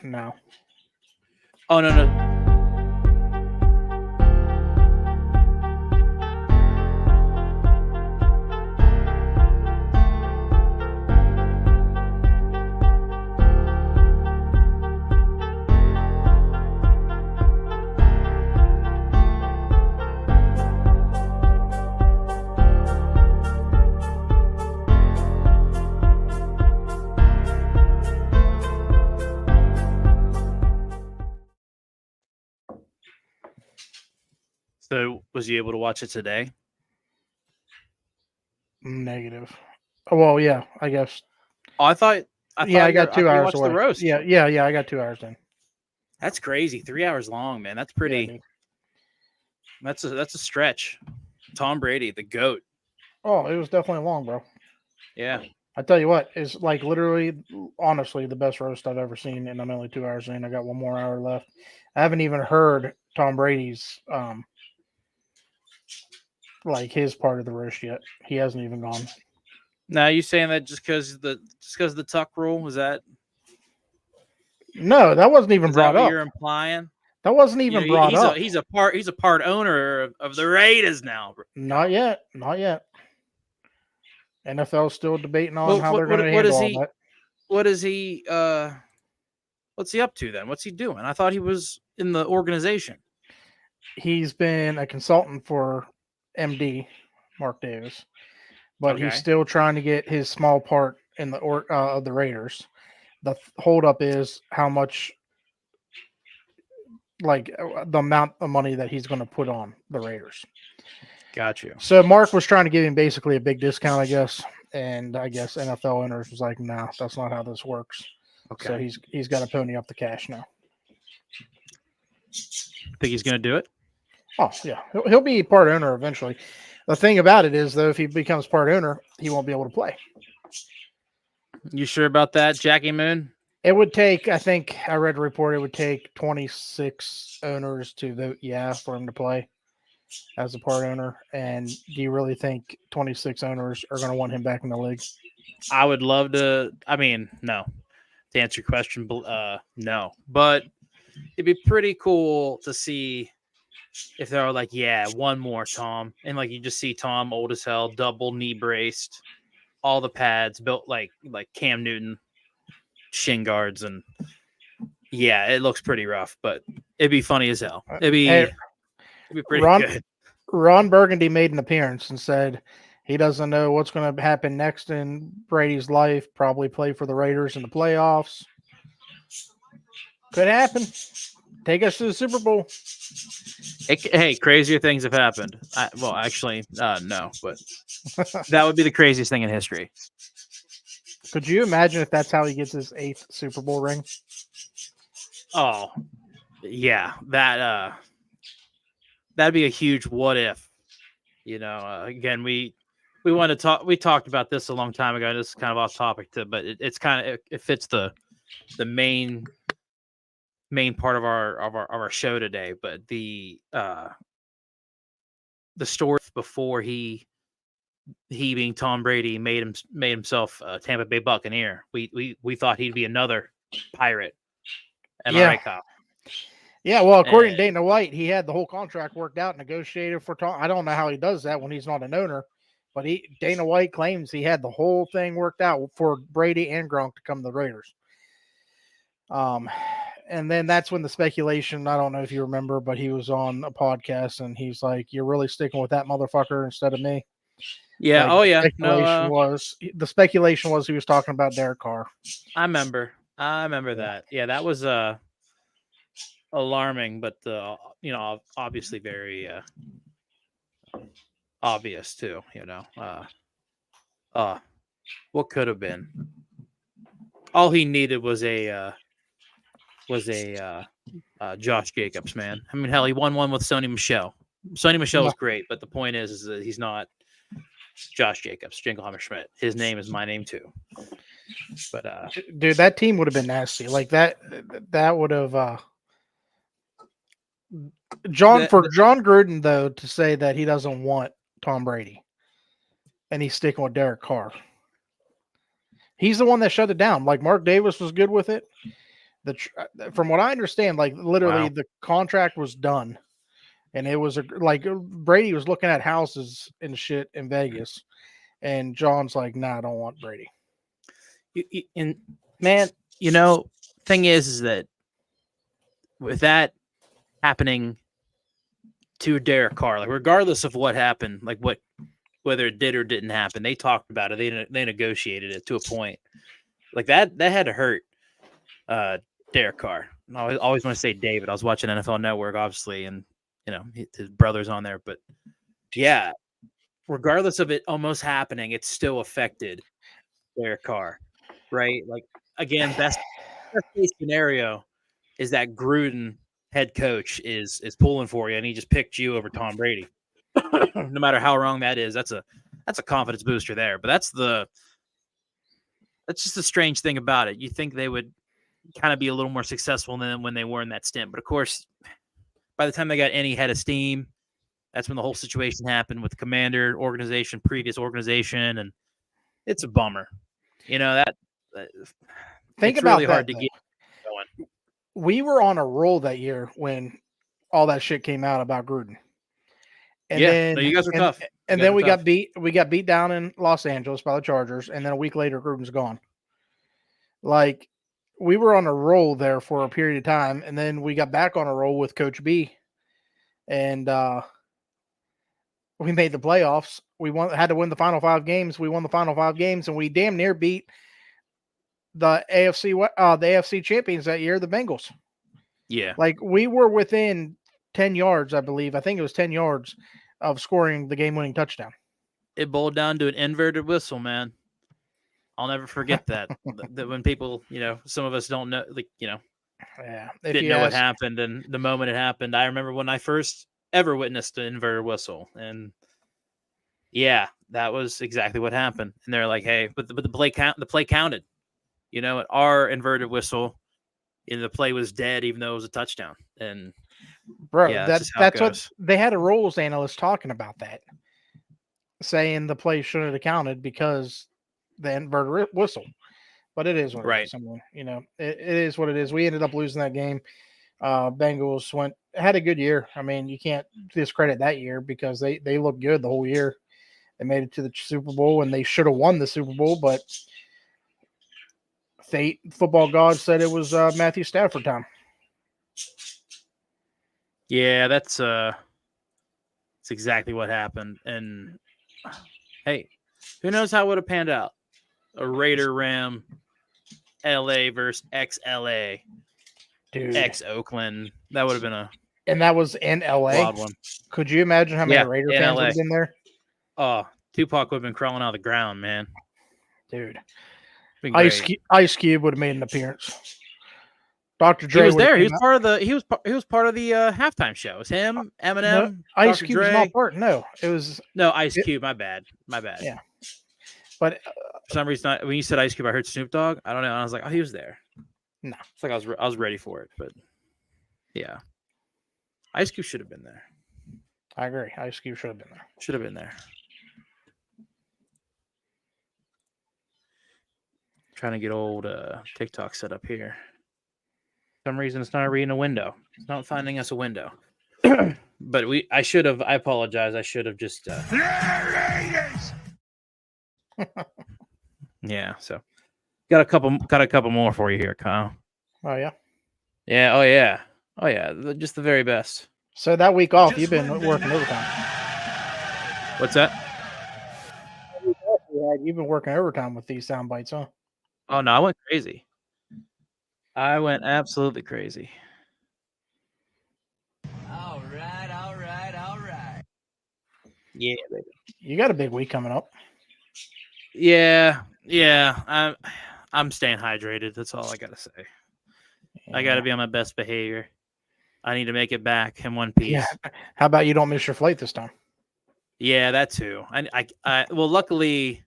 No. Oh no. So was you able to watch it today? Negative. Well, yeah, I guess. Oh, I Yeah, thought I got I thought 2 you hours watched the away. roast. Yeah, I got 2 hours in. That's crazy. 3 hours long, man. That's Yeah, pretty. dude. That's a stretch. Tom Brady, the goat. Oh, it was definitely long, bro. Yeah. I tell you what, it's like literally, honestly, the best roast I've ever seen, and I'm only 2 hours in. I got one more hour left. I haven't even heard Tom Brady's like his part of the roast yet. He hasn't even gone. Now you saying that just because the tuck rule was No, that wasn't even that brought what up. you're implying? That wasn't You know, even brought up. he's a part owner of the Raiders now. Not yet. Not yet. NFL's still debating on Well, how they're going to what handle is all he? that. What is he? What's he up to then? What's he doing? I thought he was in the organization. He's been a consultant for MD Mark Davis, but he's Okay, still trying to get his small part in the of the Raiders. The holdup is how much, like the amount of money that he's going to put on the Raiders. got you. So Mark was trying to give him basically a big discount, I guess, and I guess NFL owners was like, "No, that's not how this works." So Okay, he's got to pony up the cash now. think he's gonna do it? Oh yeah, he'll be part owner eventually. The thing about it is, though, if he becomes part owner, he won't be able to play. You sure about that, Jackie Moon? It would take, I think, I read a report. It would take 26 owners to vote yeah for him to play as a part owner. And do you really think 26 owners are going to want him back in the league? I would love to. I mean, no. To answer your question, no. But it'd be pretty cool to see if they were like, yeah, one more, Tom, and like you just see Tom old as hell, double knee braced, all the pads built like Cam Newton, shin guards, and yeah, it looks pretty rough, but it'd be funny as hell. Hey, It'd be pretty Ron good. Ron Burgundy made an appearance and said he doesn't know what's going to happen next in Brady's life. Probably play for the Raiders in the playoffs. Could happen. Take us to the Super Bowl. Hey, crazier things have happened. Well, actually, no, but that would be the craziest thing in history. Could you imagine if that's how he gets his 8th Super Bowl ring? Oh, yeah, that'd be a huge what if. You know, again, we want to talk. We talked about this a long time ago. This is kind of off topic, but it's kind of it fits the main part of our show today. But the story before he being Tom Brady made himself a Tampa Bay Buccaneer. We thought he'd be another pirate. Am I right, Kyle? Yeah, well, according And to Dana White, he had the whole contract worked out, negotiated for Tom. I don't know how he does that when he's not an owner, but Dana White claims he had the whole thing worked out for Brady and Gronk to come to the Raiders. And then that's when the speculation, I don't know if you remember, but he was on a podcast and he's like, "You're really sticking with that motherfucker instead of me." yeah, Like oh yeah, no, the speculation was he was talking about Derek Carr. I remember that. Yeah, that was alarming, but obviously very obvious too. What could have been? All he needed was a Josh Jacobs, man. I mean, hell, he won one with Sony Michel. Sony Michel is great, but the point is that he's not Josh Jacobs, Jingleheimer Schmidt. His name is my name too. But dude, that team would have been nasty. Like that would have John Gruden though to say that he doesn't want Tom Brady and he's sticking with Derek Carr. He's the one that shut it down. Like Mark Davis was good with it, From what I understand, like literally Wow. the contract was done, and it was like Brady was looking at houses and shit in Vegas, and John's like, "Nah, I don't want Brady." And man, thing is that with that happening to Derek Carr, like regardless of what happened, like whether it did or didn't happen, they talked about it. They negotiated it to a point. Like that had to hurt Derek Carr. I always want to say David. I was watching NFL Network, obviously, and his brother's on there. But yeah, regardless of it almost happening, it still affected Derek Carr, right? Like again, best case scenario is that Gruden head coach is pulling for you, and he just picked you over Tom Brady. No matter how wrong that is, that's a confidence booster there. But that's just the strange thing about it. You think they would kind of be a little more successful than when they were in that stint. But of course, by the time they got any head of steam, that's when the whole situation happened with the Commander organization, previous organization, and it's a bummer. That Think it's about really that hard to though. get going. We were on a roll that year when all that shit came out about Gruden, and Yeah, no, then you guys are and tough. and then we got beat. We got beat down in Los Angeles by the Chargers, and then a week later, Gruden's gone. Like we were on a roll there for a period of time, and then we got back on a roll with Coach B, and we made the playoffs. We had to win the final 5 games. We won the final 5 games, and we damn near beat the AFC champions that year, the Bengals. Yeah, Like we were within 10 yards, I believe. I think it was 10 yards of scoring the game-winning touchdown. it boiled down to an inverted whistle, man. I'll never forget that. That when people, some of us don't know, like, Yeah. didn't know what happened, and the moment it happened, I remember when I first ever witnessed an inverted whistle, and yeah, that was exactly what happened. And they're like, "Hey, but the play counted." At our inverted whistle, the play was dead, even though it was a touchdown. And bro, yeah, that's just how it that's what goes. they had a rules analyst talking about that, saying the play shouldn't have counted because the inverted whistle. But it is what it Right. is. I mean, it is what it is. We ended up losing that game. Bengals had a good year. I mean, you can't discredit that year because they looked good the whole year. They made it to the Super Bowl, and they should have won the Super Bowl, but fate, football god said it was Matthew Stafford time. Yeah, that's exactly what happened. And hey, who knows how it would have panned out? A Raider Ram, LA versus XLA, Dude. X Oakland. That would have been and that was in LA. Wild one. Could you imagine how many Yeah, Raider in fans LA. would have been there? Oh, Tupac would have been crawling out of the ground, man. Dude. Been Ice Cube would have made an appearance. Dr. Dre he was there. He was out. part of the. He was part of the halftime show. It was him, Eminem, No, Ice Dr. Cube was Dre. not part. No, it was Ice Cube. My bad. Yeah, but for some reason, when you said Ice Cube, I heard Snoop Dogg. I don't know. And I was like, oh, he was there. No, it's like I was ready for it, but yeah, Ice Cube should have been there. I agree. Ice Cube should have been there. Should have been there. Trying to get old TikTok set up here. For some reason, it's not reading a window. It's not finding us a window. But I should have. I apologize. I should have just. Yeah. So, got a couple more for you here, Kyle. Oh yeah. Yeah. Oh yeah. Just the very best. So that week off, you've been working overtime. What's that? You've been working overtime with these sound bites, huh? Oh no, I went crazy. I went absolutely crazy. All right. Yeah, baby. You got a big week coming up. Yeah. I'm staying hydrated. That's all I gotta say. Yeah. I gotta be on my best behavior. I need to make it back in one piece. Yeah. How about you don't miss your flight this time? Yeah, that too. Well, luckily,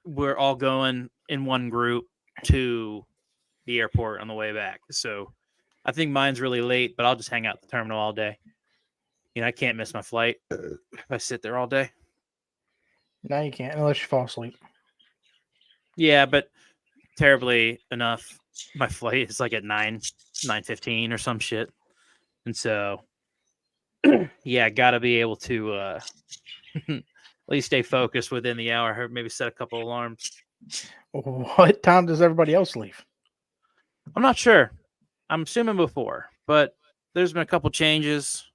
we're all going in one group to the airport on the way back. So I think mine's really late, but I'll just hang out at the terminal all day. I can't miss my flight if I sit there all day. No, you can't unless you fall asleep. Yeah, but terribly enough, my flight is like at 9:15 or some shit. And so, yeah, got to be able to at least stay focused within the hour. Or maybe set a couple alarms. What time does everybody else leave? I'm not sure. I'm assuming before, but there's been a couple changes.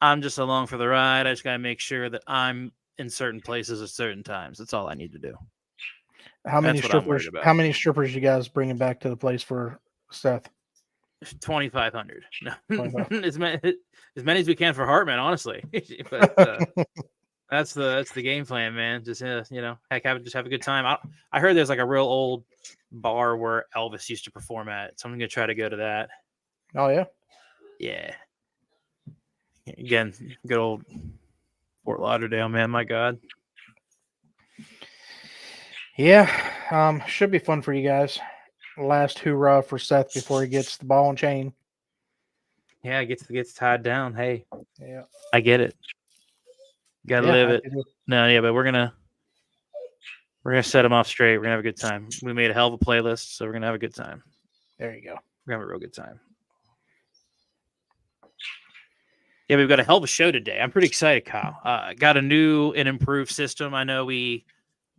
I'm just along for the ride. I just got to make sure that I'm in certain places at certain times. That's all I need to do. How many That's what I'm worried strippers? about. How many strippers you guys bringing back to the place for Seth? 2,500. No. 25. as many as we can for Hartman, honestly. But that's the game plan, man. Just heck, have a good time. I heard there's like a real old bar where Elvis used to perform at, so I'm gonna try to go to that. Oh yeah. Yeah. Again, good old Fort Lauderdale, man. My God. Yeah. Should be fun for you guys. Last hoorah for Seth before he gets the ball and chain. Yeah, it gets tied down. Hey, Yeah. I get it. Gotta live it. No, yeah, but we're gonna set him off straight. We're gonna have a good time. We made a hell of a playlist, so we're gonna have a good time. There you go. We're gonna have a real good time. Yeah, we've got a hell of a show today. I'm pretty excited, Kyle. Got a new and improved system. I know we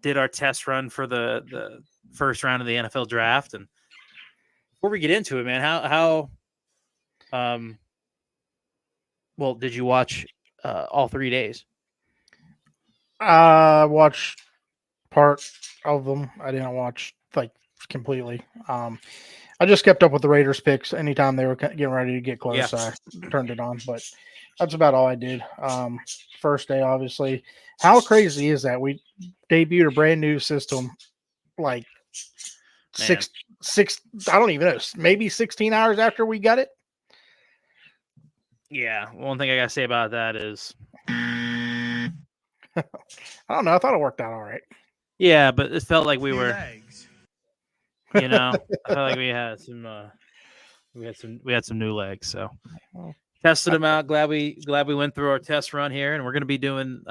did our test run for the first round of the NFL draft, and before we get into it, man, how well did you watch all 3 days? I watched part of them. I didn't watch like completely. I just kept up with the Raiders picks. Anytime they were getting ready to get close, Yeah. I turned it on. But that's about all I did. First day, obviously. How crazy is that? We debuted a brand new system, like Man. six. I don't even know. Maybe 16 hours after we got it. Yeah, one thing I gotta say about that is, I don't know. I thought it worked out all right. yeah, but it felt like we were, Legs. I felt like we had some new legs. So tested them out. Glad we went through our test run here, and we're gonna be doing.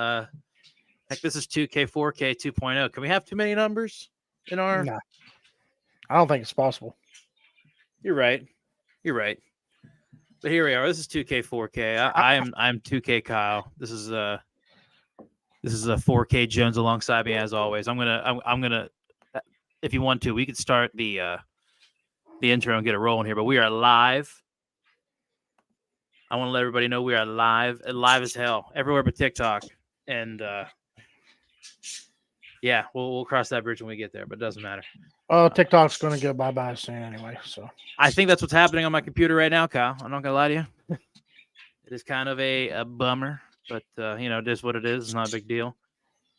Heck, this is 2K, 4K, 2.0. Can we have too many numbers in our? No, I don't think it's possible. You're right. But here we are. This is 2K, 4K. I'm 2K Kyle. This is a 4K Jones alongside me as always. I'm gonna. If you want to, we could start the intro and get it rolling here. But we are live. I want to let everybody know we are live as hell everywhere but TikTok. And yeah, we'll cross that bridge when we get there, but it doesn't matter. Oh, TikTok's going to go bye-bye soon anyway. So I think that's what's happening on my computer right now, Kyle. I'm not going to lie to you. It is kind of a bummer, but, it is what it is. It's not a big deal.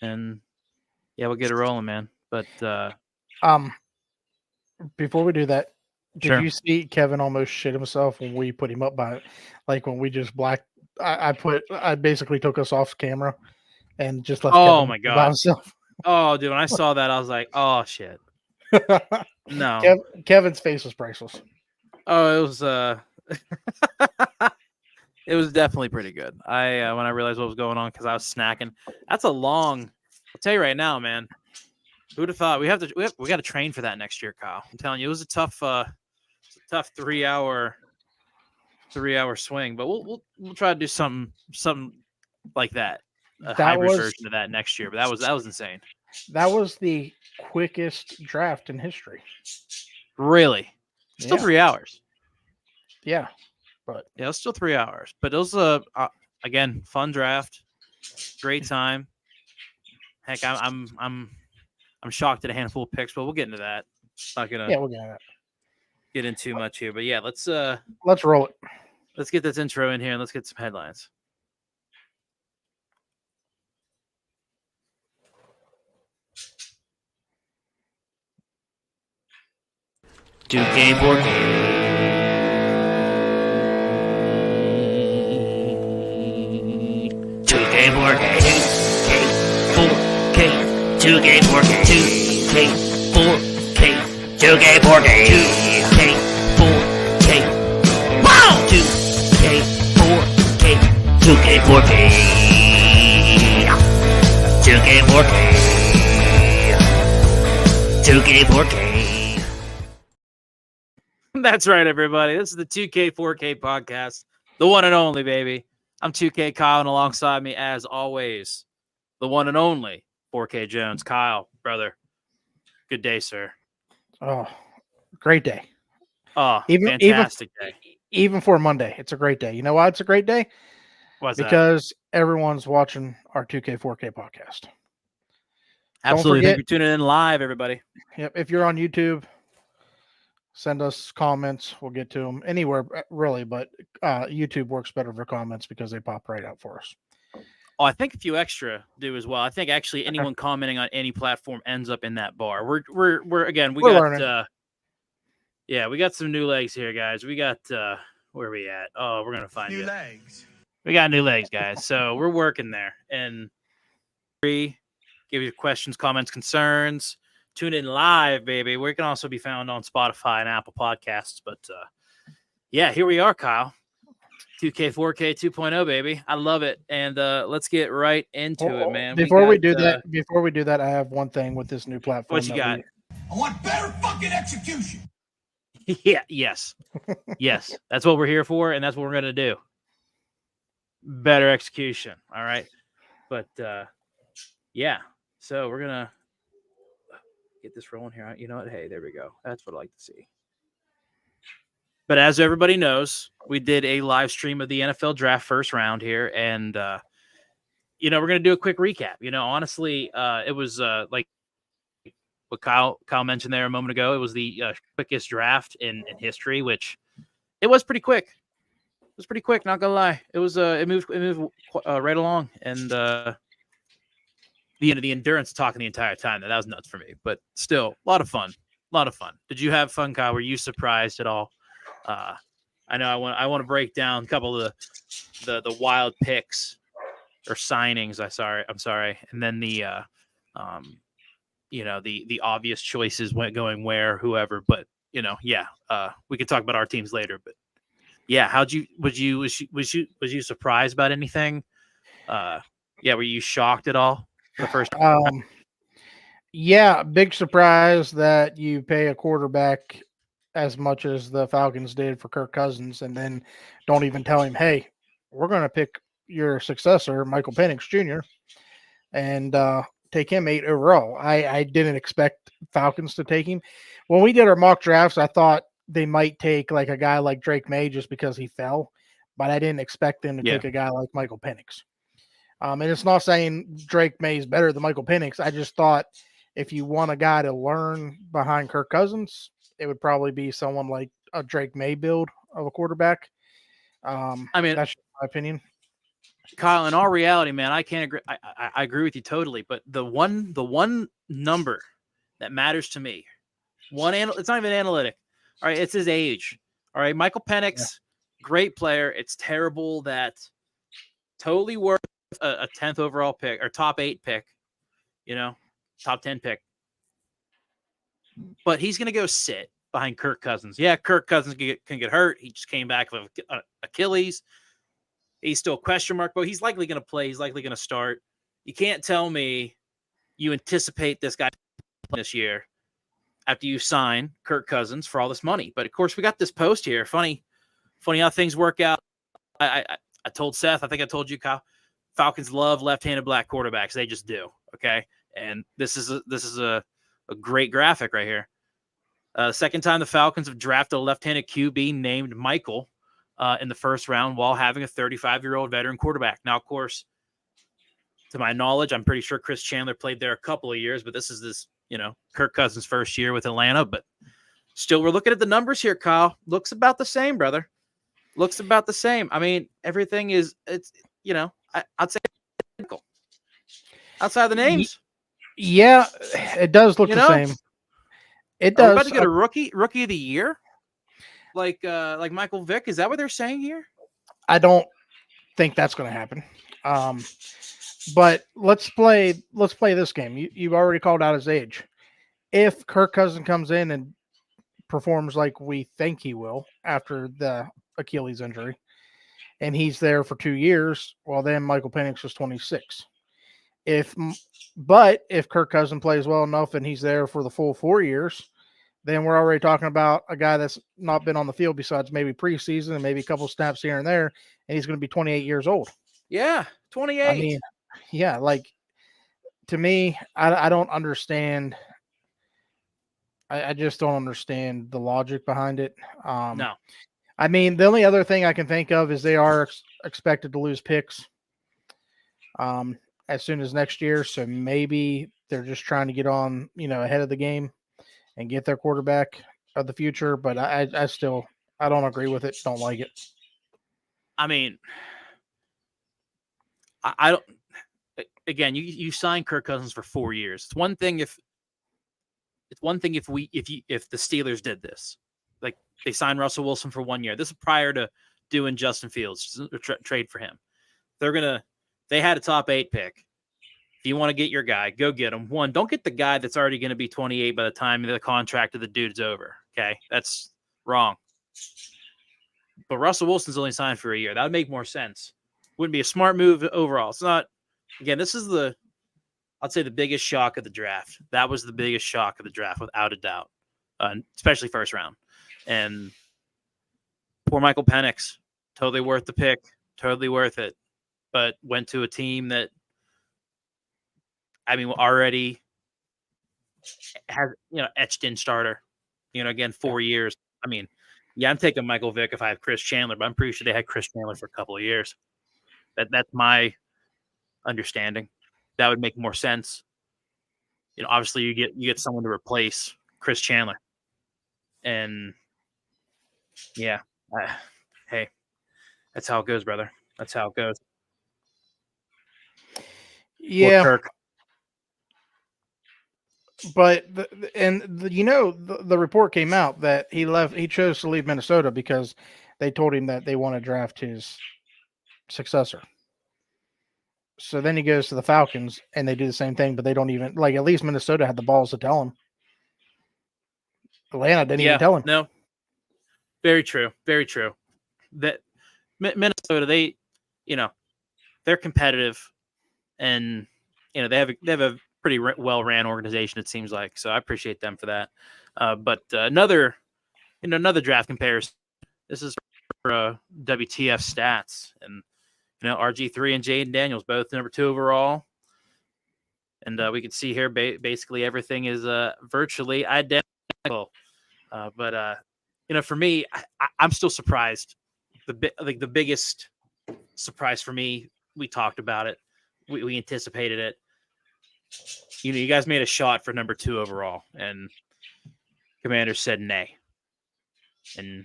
And, yeah, we'll get it rolling, man. But before we do that, did Sure. you see Kevin almost shit himself when we put him up by, like when we just I basically took us off camera and just left Oh, Kevin my by God. himself. Oh, dude, when I saw that, I was like, oh, shit. No. Kevin's face was priceless. Oh, it was it was definitely pretty good. I when I realized what was going on, because I was snacking. That's a long. I'll tell you right now, man. Who'd have thought we got to train for that next year, Kyle? I'm telling you, it was a tough 3-hour swing, but we'll try to do something like that. A hybrid version of that next year. But that was insane. That was the quickest draft in history. Really? Still 3 hours. Yeah. But yeah, it was still 3 hours. But it was again, fun draft. Great time. Heck, I'm shocked at a handful of picks, but we'll get into that. Not gonna we'll get into too much here. But yeah, let's roll it. Let's get this intro in here and let's get some headlines. Two K 2K 4K 2K 4K 2K 4K 2K 4K wow 2K 4K 2K 4K 2K 4K 2K 2K4K. That's right, everybody. This is the 2K4K podcast, the one and only, baby. I'm 2K Kyle, and alongside me, as always, the one and only 4K Jones. Kyle, brother, good day, sir. Oh, great day. Oh, Even fantastic day. even for Monday, it's a great day. You know why it's a great day? What's that? Because everyone's watching our 2K4K podcast. Absolutely. forget- Thank you for tuning in live, everybody. Yep. If you're on YouTube, send us comments. We'll get to them anywhere, really. But YouTube works better for comments because they pop right out for us. Oh, I think a few extra do as well. I think actually anyone commenting on any platform ends up in that bar. We're again, we We're got learning. yeah, we got some new legs here, guys. We got where are we at? Oh, we're gonna find New you. legs. We got new legs, guys. So we're working there. And free, give you questions, comments, concerns. Tune in live, baby. We can also be found on Spotify and Apple Podcasts. But yeah, here we are, Kyle. 2K4K 2.0, baby. I love it. And let's get right into it, man. Before we do that, I have one thing with this new platform. What you got? I want better fucking execution. Yeah, yes. Yes. That's what we're here for, and that's what we're gonna do. Better execution. All right. But yeah. So we're gonna get this rolling here. You know what? Hey, there we go. That's what I like to see. But as everybody knows, we did a live stream of the NFL draft first round here, and we're gonna do a quick recap. Honestly, it was like what Kyle mentioned there a moment ago. It was the quickest draft in history, which it was pretty quick. It was pretty quick, not gonna lie. It was it moved right along, and the endurance talking the entire time. That was nuts for me, but still a lot of fun. Did you have fun, Kyle? Were you surprised at all? I know I want to break down a couple of the wild picks or signings. I'm sorry, and then the the obvious choices went going where whoever. But we could talk about our teams later. But yeah, was you surprised about anything? Were you shocked at all the first? Yeah, big surprise that you pay a quarterback as much as the Falcons did for Kirk Cousins, and then don't even tell him, hey, we're going to pick your successor, Michael Penix Jr., and take him 8 overall. I didn't expect Falcons to take him. When we did our mock drafts, I thought they might take like a guy like Drake May just because he fell, but I didn't expect them to take a guy like Michael Penix. And it's not saying Drake May is better than Michael Penix. I just thought if you want a guy to learn behind Kirk Cousins, it would probably be someone like a Drake May build of a quarterback. That's just my opinion. Kyle, in all reality, man, I can't agree. I agree with you totally. But the one number that matters to me, it's not even analytic. All right, it's his age. All right, Michael Penix, great player. It's terrible that totally worth a 10th overall pick or top 8 pick, top 10 pick. But he's going to go sit behind Kirk Cousins. Yeah, Kirk Cousins can get hurt. He just came back with Achilles. He's still a question mark, but he's likely going to play. He's likely going to start. You can't tell me you anticipate this guy this year after you sign Kirk Cousins for all this money. But, of course, we got this post here. Funny how things work out. I told Seth, I think I told you, Kyle, Falcons love left-handed black quarterbacks. They just do, okay? And this is a great graphic right here. Second time the Falcons have drafted a left-handed QB named Michael in the first round while having a 35-year-old veteran quarterback. Now, of course, to my knowledge, I'm pretty sure Chris Chandler played there a couple of years, but this is Kirk Cousins' first year with Atlanta. But still, we're looking at the numbers here, Kyle. Looks about the same, brother. Looks about the same. I mean, everything is, I'd say outside the names. Yeah, it does look the same. It does. Are we about to get a rookie of the year? Like Michael Vick? Is that what they're saying here? I don't think that's going to happen. But let's play this game. You've already called out his age. If Kirk Cousins comes in and performs like we think he will after the Achilles injury, and he's there for 2 years, well, then Michael Penix was 26. But if Kirk Cousins plays well enough and he's there for the full 4 years, then we're already talking about a guy that's not been on the field besides maybe preseason and maybe a couple snaps here and there, and he's going to be 28 years old. Yeah, 28. I mean, yeah, like to me, I don't understand. I just don't understand the logic behind it. No. I mean, the only other thing I can think of is they are expected to lose picks as soon as next year. So maybe they're just trying to get on, ahead of the game and get their quarterback of the future. But I still don't agree with it. Don't like it. I mean, I don't. Again, you sign Kirk Cousins for 4 years. It's one thing if the Steelers did this, like they signed Russell Wilson for 1 year. This is prior to doing Justin Fields trade for him. They had a top 8 pick. If you want to get your guy, go get him. One, don't get the guy that's already going to be 28 by the time the contract of the dude's over. Okay, that's wrong. But Russell Wilson's only signed for a year. That would make more sense. Wouldn't be a smart move overall. It's not. Again, this is I'd say the biggest shock of the draft. That was the biggest shock of the draft, without a doubt, especially first round. And poor Michael Penix, totally worth the pick, totally worth it, but went to a team that, I mean, already has, etched in starter, again, 4 years. I mean, yeah, I'm taking Michael Vick if I have Chris Chandler, but I'm pretty sure they had Chris Chandler for a couple of years. That's my understanding. That would make more sense. Obviously you get someone to replace Chris Chandler, and yeah, hey, that's how it goes, brother. That's how it goes. Yeah, Kirk. But the report came out that he chose to leave Minnesota because they told him that they want to draft his successor. So then he goes to the Falcons and they do the same thing, but they don't even at least Minnesota had the balls to tell him. Atlanta didn't even tell him. No. Very true. Very true. That Minnesota, they're competitive, and they have a pretty well ran organization, it seems like. So I appreciate them for that. But another draft comparison. This is for WTF stats, and RG3 and Jaden Daniels both number 2 overall, and we can see here basically everything is virtually identical. But for me, I'm still surprised. The biggest surprise for me, we talked about it, we anticipated it. You guys made a shot for number 2 overall, and Commanders said nay, and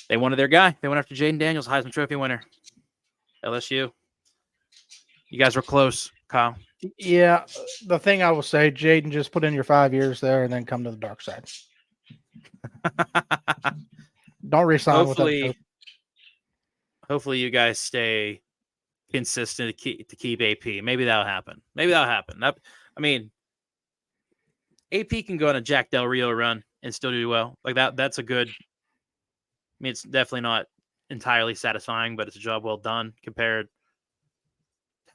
they wanted their guy. They went after Jaden Daniels, Heisman Trophy winner, LSU. You guys were close, Kyle. Yeah, the thing I will say, Jaden, just put in your 5 years there and then come to the dark side. Don't resign with that. Hopefully you guys stay consistent to keep AP. Maybe that'll happen. I mean, AP can go on a Jack Del Rio run and still do well. Like that. That's a good. I mean, it's definitely not entirely satisfying, but it's a job well done compared to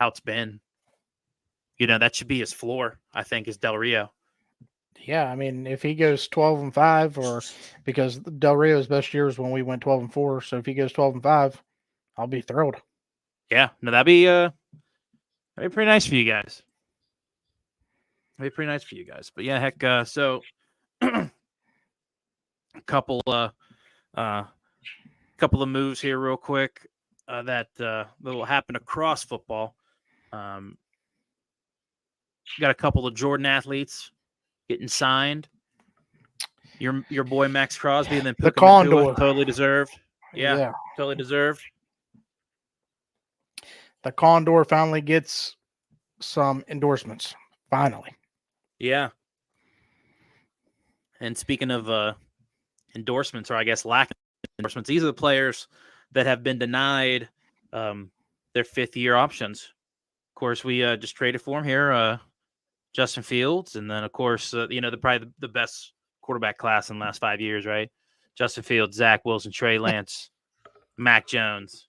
how it's been. That should be his floor, I think, is Del Rio. Yeah, I mean, if he goes 12-5, or because Del Rio's best years when we went 12-4, so if he goes 12-5, I'll be thrilled. Yeah, no, that'd be pretty nice for you guys. But yeah, heck, so a couple of moves here real quick that will happen across football. Got a couple of Jordan athletes getting signed. Your boy Max Crosby, and then the Condor, totally deserved. Yeah, totally deserved. The Condor finally gets some endorsements. Finally. Yeah. And speaking of endorsements, or I guess lack of endorsements, these are the players that have been denied their 5th-year options. Of course, we just traded for him here, Justin Fields, and then of course, probably the best quarterback class in the last 5 years, right? Justin Fields, Zach Wilson, Trey Lance, Mac Jones,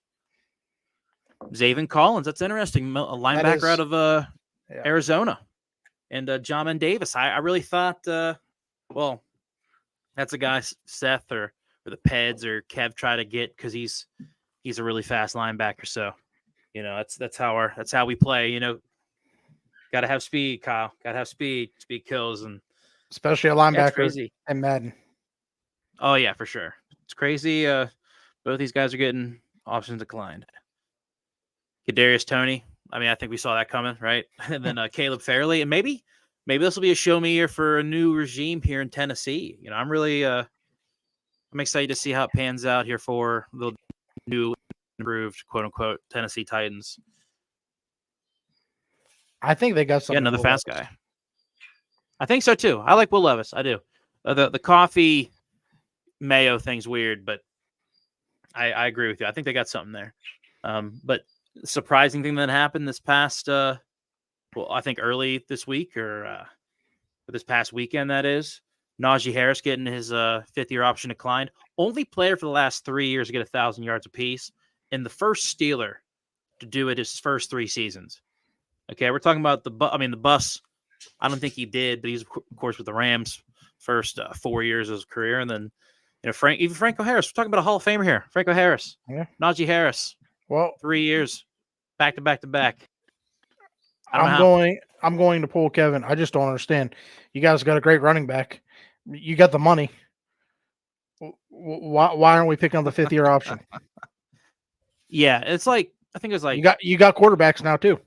Zaven Collins. That's interesting. A linebacker out of Arizona and Jamin Davis. I really thought, well, that's a guy Seth or the Peds or Kev try to get because he's a really fast linebacker. So, that's how we play. Got to have speed, Kyle. Got to have speed. Speed kills, and especially a that's linebacker crazy. in Madden. Oh yeah, for sure. It's crazy. Both these guys are getting options declined. Kadarius Toney. I mean, I think we saw that coming, right? And then Caleb Fairley, and maybe this will be a show me year for a new regime here in Tennessee. I'm really I'm excited to see how it pans out here for the new improved quote unquote Tennessee Titans. I think they got something. Another fast guy. I think so too. I like Will Levis. I do. The coffee mayo thing's weird, but I agree with you. I think they got something there. But surprising thing that happened this past, I think early this week or this past weekend, that is, Najee Harris getting his fifth-year option declined. Only player for the last 3 years to get 1,000 yards apiece, and the first Steeler to do it his first 3 seasons. Okay, we're talking about the bus. I don't think he did, but he's of course with the Rams first 4 years of his career, and then Franco Harris. We're talking about a Hall of Famer here. Franco Harris, Najee Harris. Well, 3 years, back to back to back. I'm going to pull Kevin. I just don't understand. You guys got a great running back. You got the money. Why aren't we picking up the 5th-year option? Yeah, it's like I think it was like you got quarterbacks now too.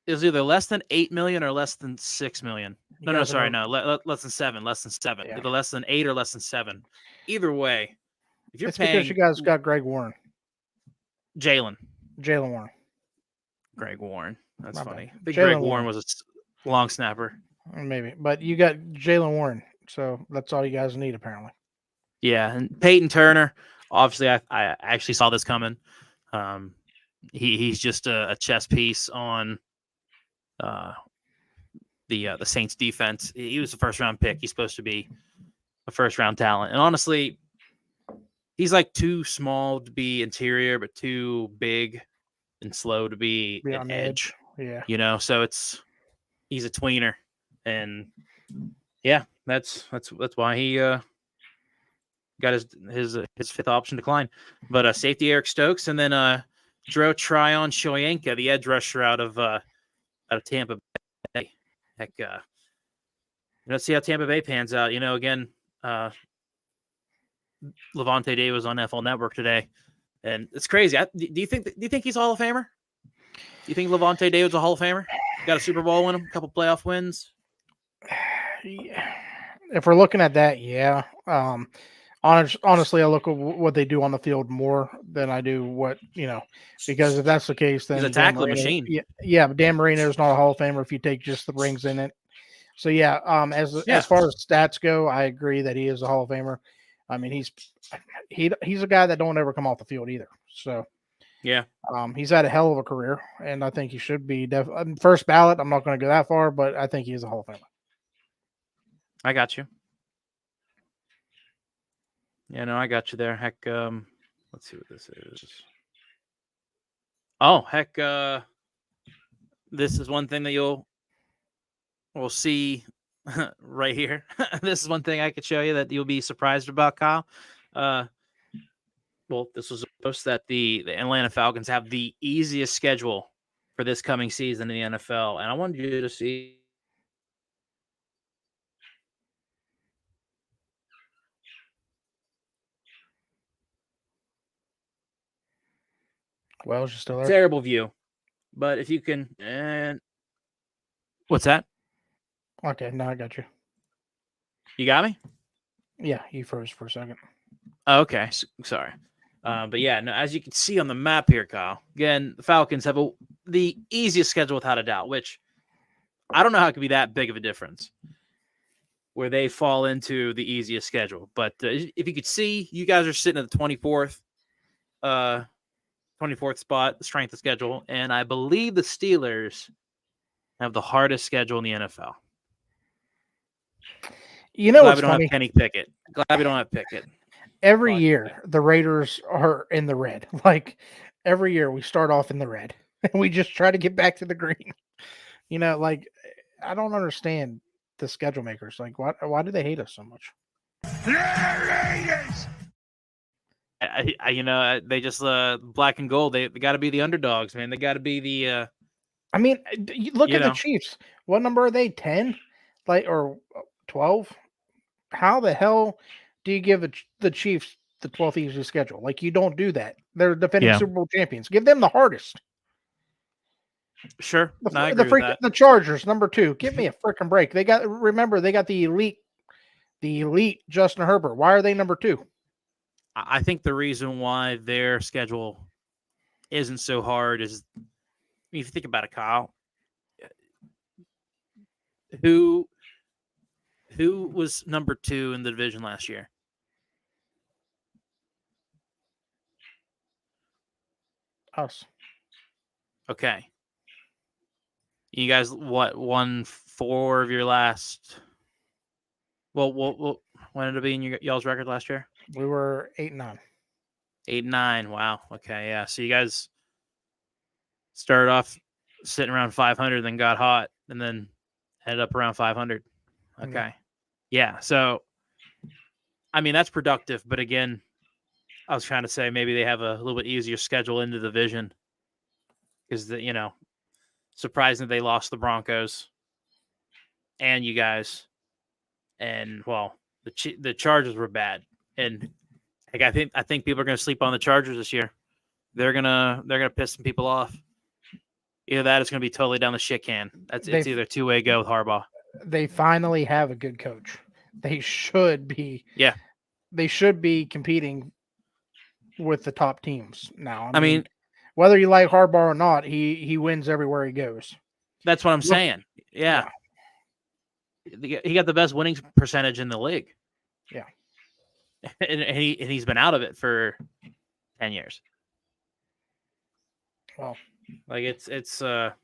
It was either less than 8 million or less than 6 million. No, less than 7. Less than 7. Yeah. Either less than 8 or less than 7. Either way, if you're it's paying, because you guys got Greg Warren, Jalen Warren, Greg Warren. That's My funny. bad. I think Jalen Greg Warren. Warren was a long snapper. Maybe, but you got Jalen Warren, so that's all you guys need apparently. Yeah, and Peyton Turner. Obviously, I actually saw this coming. He's just a chess piece on the Saints defense. He was a first-round pick. He's supposed to be a first-round talent. And honestly, he's like too small to be interior, but too big and slow to be an edge. Yeah. So he's a tweener. And yeah, that's why he got his 5th option decline. But safety Eric Stokes, and then Drew Tryon Shoyanka, the edge rusher out of Tampa Bay. Heck, let's see how Tampa Bay pans out. Again, Levante Day was on NFL Network today, and it's crazy. Do you think he's a Hall of Famer? Do you think Levante Day was a Hall of Famer? Got a Super Bowl win, a couple playoff wins. If we're looking at that, yeah. Honestly, I look at what they do on the field more than I do what because if that's the case, then he's a tackling machine. Yeah, but Dan Marino is not a Hall of Famer if you take just the rings in it. So yeah, as far as stats go, I agree that he is a Hall of Famer. I mean, he's a guy that don't ever come off the field either. So yeah, he's had a hell of a career, and I think he should be first ballot. I'm not going to go that far, but I think he is a Hall of Famer. I got you. Yeah, no, I got you there. Heck, let's see what this is. Oh, heck, this is one thing that we'll see right here. This is one thing I could show you that you'll be surprised about, Kyle. Well, this was a post that the Atlanta Falcons have the easiest schedule for this coming season in the NFL, and I wanted you to see. Well, is you still there? Terrible view, but if you can, and what's that? Okay, now I got you. You got me? Yeah, you froze for a second. Okay, sorry. But yeah, no, as you can see on the map here, Kyle, again, the Falcons have the easiest schedule without a doubt, which I don't know how it could be that big of a difference where they fall into the easiest schedule. But if you could see, you guys are sitting at the 24th spot, the strength of schedule, and I believe the Steelers have the hardest schedule in the NFL. Glad what's we don't funny? Have Kenny Pickett. Glad we don't have Pickett. Every year, the Raiders are in the red. Like every year, we start off in the red, and we just try to get back to the green. Like I don't understand the schedule makers. Like, why do they hate us so much? They just black and gold. They got to be the underdogs, man. They got to be the. I mean, look You at the know. Chiefs. What number are they? 10, or 12? How the hell do you give the Chiefs the 12th easiest schedule? Like, you don't do that. They're defending Yeah. Super Bowl champions. Give them the hardest. Sure, I agree with that. The Chargers, number 2. Give me a freaking break. They got the elite Justin Herbert. Why are they number 2? I think the reason why their schedule isn't so hard is, if you think about it, Kyle, who was number 2 in the division last year? Us. Okay. You guys, won 4 of your last? Well, what ended up being y'all's record last year? We were 8-9. 8-9. Wow. Okay. Yeah. So you guys started off sitting around 500, then got hot, and then ended up around 500. Okay. Yeah. So, I mean, that's productive. But again, I was trying to say maybe they have a little bit easier schedule in the division because, surprising they lost the Broncos and you guys. And, well, the Chargers were bad. And like, I think people are going to sleep on the Chargers this year. They're gonna piss some people off. Either that, it's going to be totally down the shit can. It's either two-way go with Harbaugh. They finally have a good coach. They should be. Yeah. They should be competing with the top teams now. I mean, whether you like Harbaugh or not, he wins everywhere he goes. That's what I'm saying. Yeah. He got the best winning percentage in the league. Yeah. And he's been out of it for 10 years. Well, like it's gonna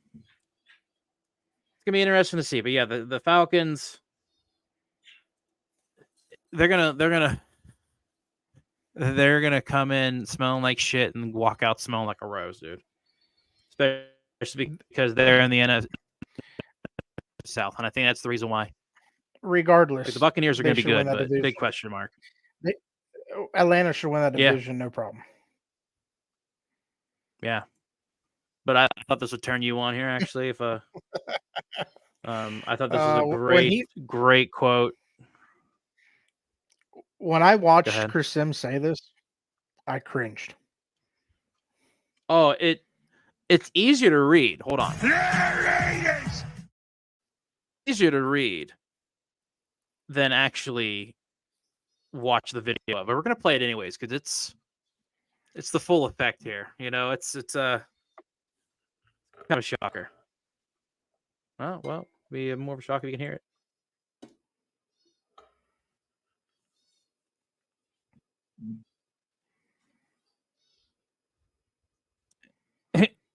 be interesting to see. But yeah, the Falcons, they're gonna come in smelling like shit and walk out smelling like a rose, dude. Especially because they're in the NFC South, and I think that's the reason why. Regardless, the Buccaneers are going to be good, but division. Big question mark. Atlanta should win that division, no problem. Yeah, but I thought this would turn you on here. Actually, if I thought this was a great quote. When I watched Chris Sims say this, I cringed. Oh, it's easier to read. Hold on. Easier to read than actually watch the video of it. We're gonna play it anyways because it's the full effect here. It's a kind of a shocker. Oh well, be more of a shock if you can hear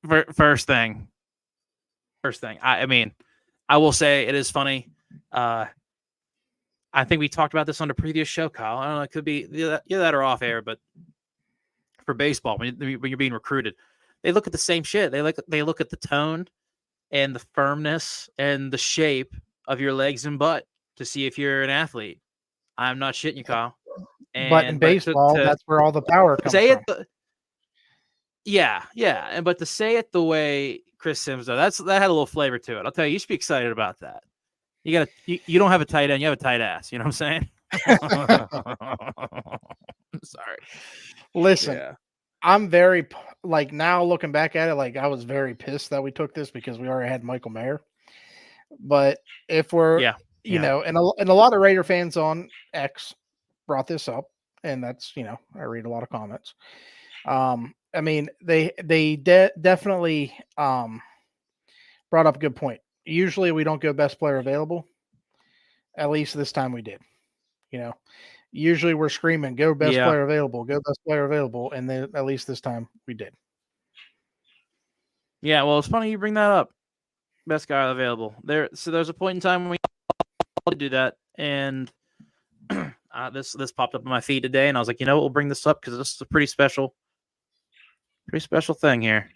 it. First thing. I mean, I will say it is funny. I think we talked about this on the previous show, Kyle. I don't know. It could be that or off air, but for baseball, when you're being recruited, they look at the same shit. They look at the tone and the firmness and the shape of your legs and butt to see if you're an athlete. I'm not shitting you, Kyle. But in baseball, that's where all the power comes from. Yeah. But to say it the way Chris Sims does, that had a little flavor to it. I'll tell you, you should be excited about that. You don't have a tight end, you have a tight ass. You know what I'm saying? Sorry. Listen, I'm very now looking back at it, I was very pissed that we took this because we already had Michael Mayer. But if we're, and a lot of Raider fans on X brought this up, and that's, I read a lot of comments. I mean, they definitely brought up a good point. Usually we don't go best player available. At least this time we did. Usually we're screaming, go best player available, go best player available. And then at least this time we did. Yeah, well, it's funny you bring that up. Best guy available. So there's a point in time when we all do that. And this popped up on my feed today. And I was like, we'll bring this up because this is a pretty special thing here.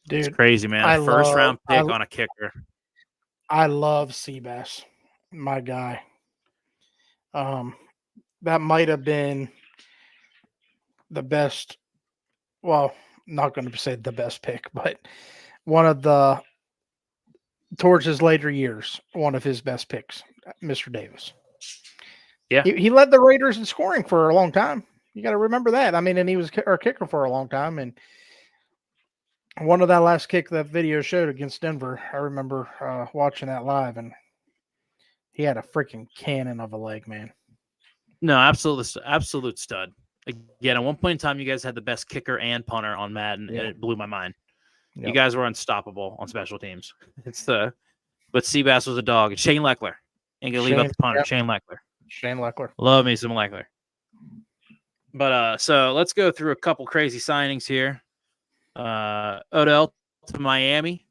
Dude, It's crazy, man. I First love round pick on a kicker. I love Seabass, my guy. That might have been the best. Well, not going to say the best pick, but one of the towards his later years, one of his best picks, Mr. Davis. Yeah. He led the Raiders in scoring for a long time. You got to remember that. I mean, and he was our kicker for a long time. And one of that last kick that video showed against Denver, I remember watching that live, and he had a freaking cannon of a leg, man. No, absolute stud. Again, at one point in time, you guys had the best kicker and punter on Madden, and it blew my mind. Yep. You guys were unstoppable on special teams. But Seabass was a dog. And Shane Leckler. Ain't gonna leave out the punter. Yep. Shane Leckler. Love me some Leckler. But so let's go through a couple crazy signings here. Odell to Miami.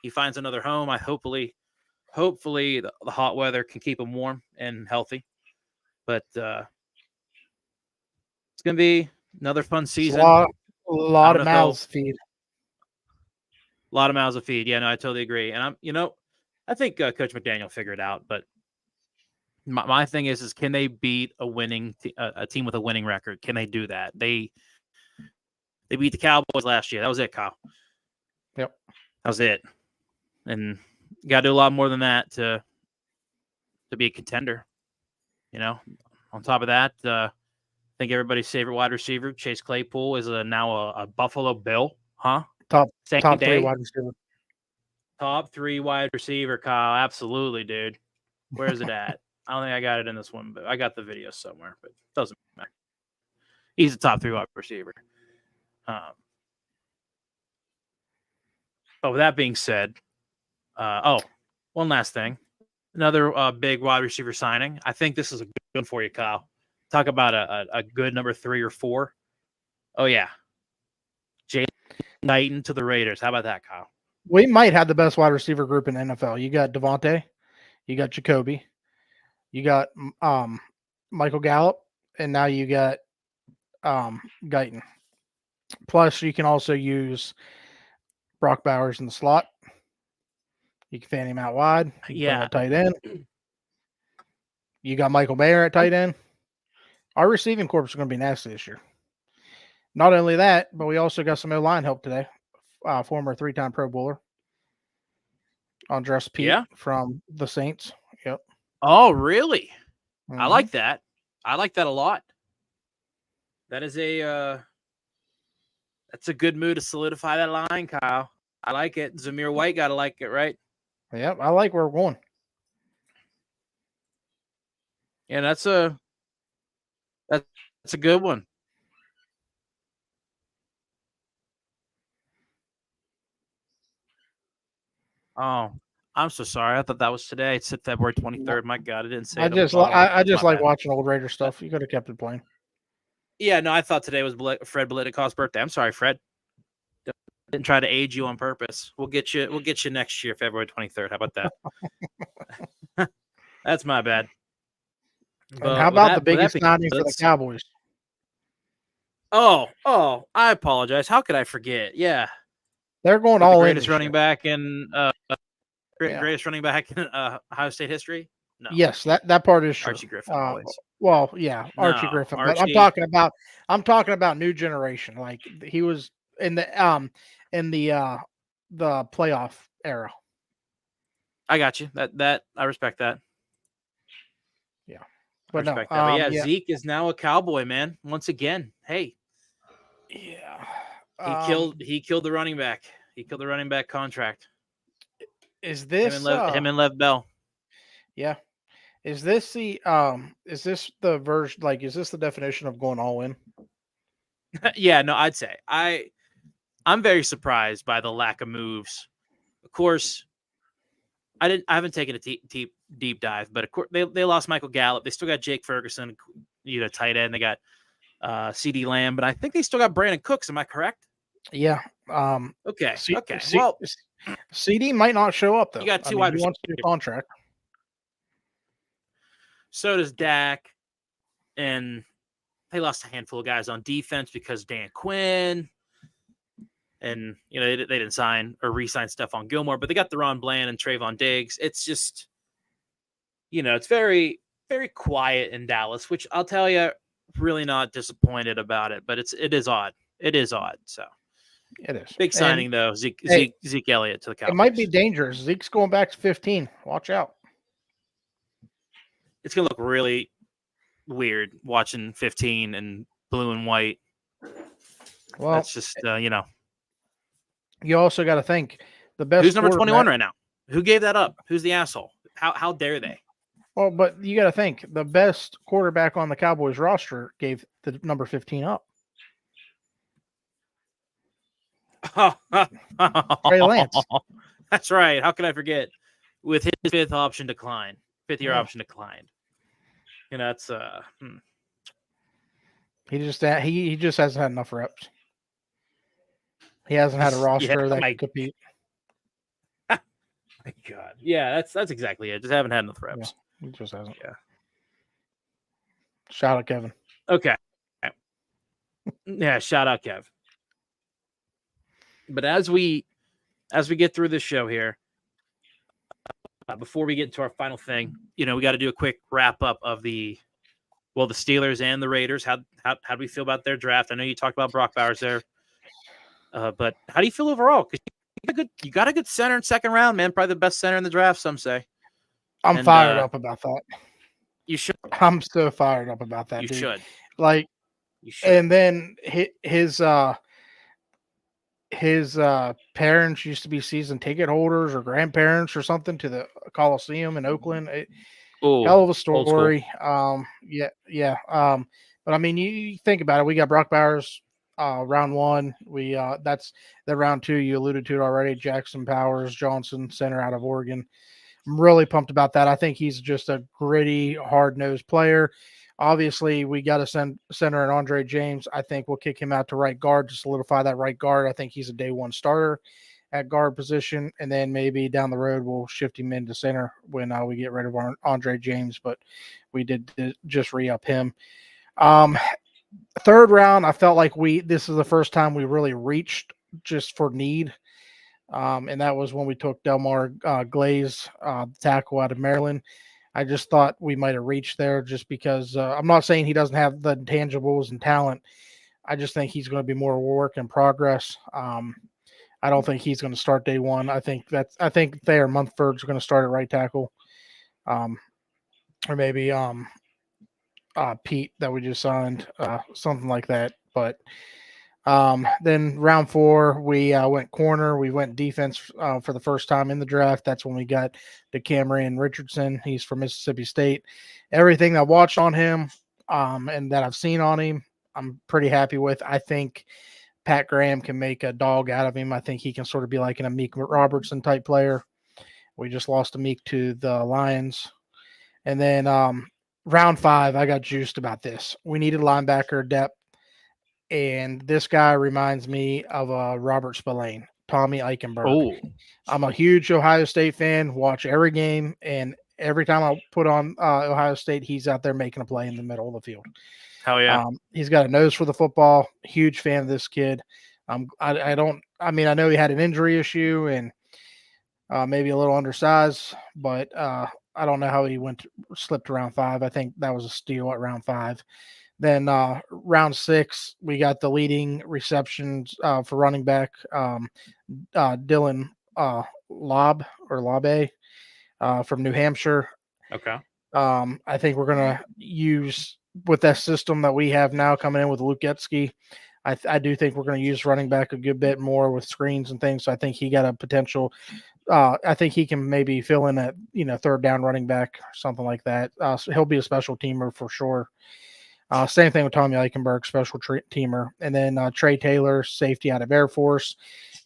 He finds another home. Hopefully the hot weather can keep him warm and healthy. But it's gonna be another fun season. A lot of mouths to feed. A lot of mouths to feed. Yeah, no, I totally agree. And I think Coach McDaniel figured it out. But my thing is can they beat a team with a winning record? Can they do that? They beat the Cowboys last year. That was it, Kyle. Yep, that was it. And you got to do a lot more than that to be a contender. On top of that, I think everybody's favorite wide receiver, Chase Claypool, is now a Buffalo Bill, huh? Top 3 wide receiver. Top 3 wide receiver, Kyle. Absolutely, dude. Where's it at? I don't think I got it in this one, but I got the video somewhere, but it doesn't matter. He's a top 3 wide receiver. But with that being said, one last thing. Another big wide receiver signing. I think this is a good one for you, Kyle. Talk about a good number 3 or 4. Oh, yeah. Jay Knighton to the Raiders. How about that, Kyle? We might have the best wide receiver group in the NFL. You got Devontae. You got Jacoby. You got Michael Gallup. And now you got Guyton. Plus, you can also use Brock Bowers in the slot. You can fan him out wide. You put him at tight end. You got Michael Mayer at tight end. Our receiving corps is going to be nasty this year. Not only that, but we also got some O-line help today. Former 3-time Pro Bowler, Andres Pete from the Saints. Yep. Oh, really? Mm-hmm. I like that. I like that a lot. That is that's a good move to solidify that line, Kyle. I like it. Zamir White got to like it, right? Yep, I like where we're going. Yeah, that's a good one. Oh, I'm so sorry. I thought that was today. It said February 23rd. My God, it didn't say. I just like watching old Raider stuff. You could have kept it playing. Yeah, no, I thought today was Fred Biletikoff's birthday. I'm sorry, Fred. Didn't try to age you on purpose. We'll get you next year, February 23rd. How about that? That's my bad. And how about the biggest signing for the Cowboys? Oh, I apologize. How could I forget? Yeah. They're going all in. Greatest running back in greatest running back in Ohio State history? No. Yes, that part is true. Archie Griffin always. Well, yeah, Archie Griffin. But I'm talking about new generation. Like he was in the playoff era. I got you. That I respect that. Yeah. But I respect that. But Zeke is now a Cowboy, man. Once again. Hey. Yeah. He killed the running back. He killed the running back contract. Is this him and Lev Bell? Yeah. Is this the version, like, is this the definition of going all in? Yeah, no, I'd say I'm very surprised by the lack of moves. Of course, I haven't taken a deep dive, but of course they lost Michael Gallup. They still got Jake Ferguson, tight end. They got CD Lamb, but I think they still got Brandon Cooks. Am I correct? Yeah. Okay. Okay. Well, CD might not show up though. You got 2 wide receivers. He wants to do contract. So does Dak, and they lost a handful of guys on defense because Dan Quinn And, they didn't sign or re-sign Stephon Gilmore, but they got Deron Bland and Trayvon Diggs. It's just, it's very, very quiet in Dallas, which I'll tell you, really not disappointed about it, but it is odd. It is odd. So It is. big signing, though, Zeke Elliott to the Cowboys. It might be dangerous. Zeke's going back to 15. Watch out. It's going to look really weird watching 15 and blue and white. Well, that's just, You also got to think the best. Who's number 21 right now? Who gave that up? Who's the asshole? How dare they? Well, but you got to think the best quarterback on the Cowboys roster gave the number 15 up. Trey Lance. That's right. How can I forget? With his fifth year option declined. That's He just hasn't had enough reps. He hasn't had a roster that can compete. My God. Yeah, that's exactly it. Just haven't had enough reps. Yeah, he just hasn't. Yeah. Shout out Kevin. Okay. Yeah, shout out Kev. But as we get through this show here, before we get into our final thing, we got to do a quick wrap up of the Steelers and the Raiders. How do we feel about their draft? I know you talked about Brock Bowers there, but how do you feel overall? Because you got a good center in second round, man. Probably the best center in the draft, some say. I'm fired up about that. You should. I'm so fired up about that. You dude. should. You should. And then his parents used to be season ticket holders or grandparents or something to the Coliseum in Oakland. Hell of a story. Yeah. But I mean, you think about it. We got Brock Bowers, round 1. That's the round 2 you alluded to it already. Jackson Powers Johnson, center out of Oregon. I'm really pumped about that. I think he's just a gritty, hard-nosed player. Obviously, we got a center and Andre James. I think we'll kick him out to right guard to solidify that right guard. I think he's a day one starter at guard position. And then maybe down the road, we'll shift him into center when we get rid of Andre James. But we did just re-up him. Third round, I felt like this is the first time we really reached just for need. And that was when we took Delmar Glaze, tackle out of Maryland. I just thought we might have reached there just because I'm not saying he doesn't have the intangibles and talent. I just think he's going to be more work in progress. I don't think he's going to start day one. I think Thayer Munford's going to start at right tackle, or maybe Pete that we just signed, something like that. But then round 4, we went corner. We went defense for the first time in the draft. That's when we got DeCamerion Richardson. He's from Mississippi State. Everything I watched on him and that I've seen on him, I'm pretty happy with. I think Pat Graham can make a dog out of him. I think he can sort of be like an Amik Robertson type player. We just lost Amik to the Lions. And then round 5, I got juiced about this. We needed linebacker depth. And this guy reminds me of Robert Spillane, Tommy Eichenberg. Oh. I'm a huge Ohio State fan, watch every game, and every time I put on Ohio State, he's out there making a play in the middle of the field. Hell yeah. He's got a nose for the football. Huge fan of this kid. I know he had an injury issue and maybe a little undersized, but I don't know how he slipped around 5. I think that was a steal at round 5. Then round 6, we got the leading receptions for running back, Dylan Labe from New Hampshire. Okay. I think we're going to use, with that system that we have now coming in with Luke Getsky, I do think we're going to use running back a good bit more with screens and things. So I think he got a potential. I think he can maybe fill in at third down running back or something like that. So he'll be a special teamer for sure. Same thing with Tommy Eichenberg, special teamer. And then Trey Taylor, safety out of Air Force.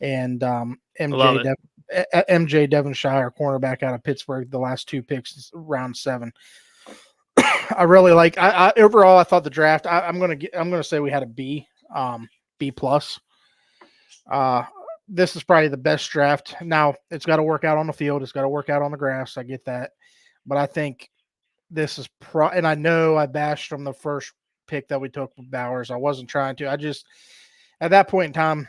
And MJ Devonshire, cornerback out of Pittsburgh, the last 2 picks, round 7. I really like. Overall, I thought the draft. I'm gonna say we had a B, B plus. This is probably the best draft. Now it's got to work out on the field. It's got to work out on the grass. I get that, but I think this is and I know I bashed from the first pick that we took with Bowers. I wasn't trying to. I just, at that point in time,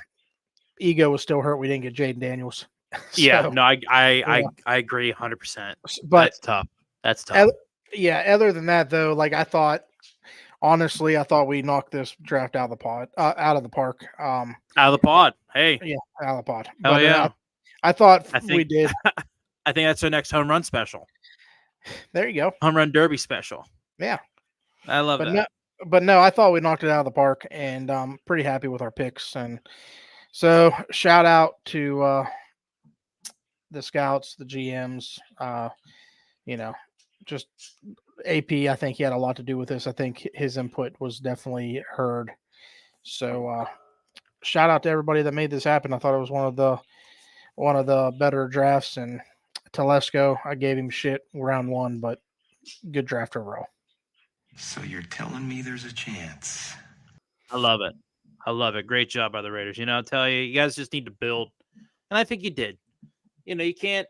ego was still hurt. We didn't get Jaden Daniels. Yeah, So, no, I yeah. agree 100%. But That's tough. That's tough. yeah, other than that though, like I thought we knocked this draft out of the park. Out of the pod. Hey, Yeah, out of the pod. hell But yeah. I thought I we think did. I think that's our next home run special. There you go. Home run derby special. Yeah. I love that. No, I thought we knocked it out of the park, and I'm pretty happy with our picks. And so, shout out to the scouts, the GMs. Just AP. I think he had a lot to do with this. I think his input was definitely heard. So, shout out to everybody that made this happen. I thought it was one of the better drafts. And Telesco, I gave him shit round 1, but good draft overall. So you're telling me there's a chance? I love it. I love it. Great job by the Raiders. I'll tell you, you guys just need to build. And I think you did. You can't.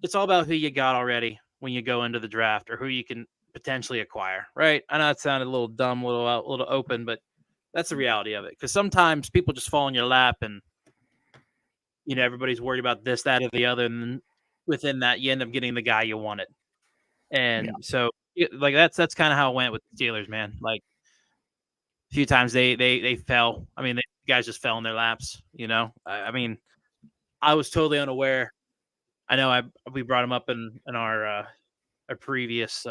It's all about who you got already when you go into the draft or who you can potentially acquire, right? I know it sounded a little dumb, a little open, but that's the reality of it. Because sometimes people just fall in your lap and, everybody's worried about this, that, or the other. And then within that, you end up getting the guy you wanted. And so, like, that's kind of how it went with the Steelers, man. Like, a few times they fell. I mean, the guys just fell in their laps, I mean, I was totally unaware. I know we brought him up in our previous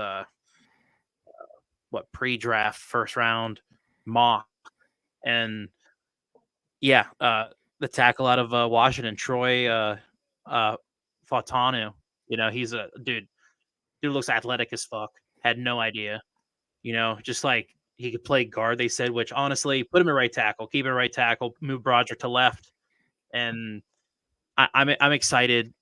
pre-draft first round mock, and yeah, the tackle out of Washington, Troy Fautanu. He's a dude. Dude looks athletic as fuck. Had no idea. Just like he could play guard. They said, which honestly, put him at right tackle, keep him at right tackle, move Broderick to left, and I'm excited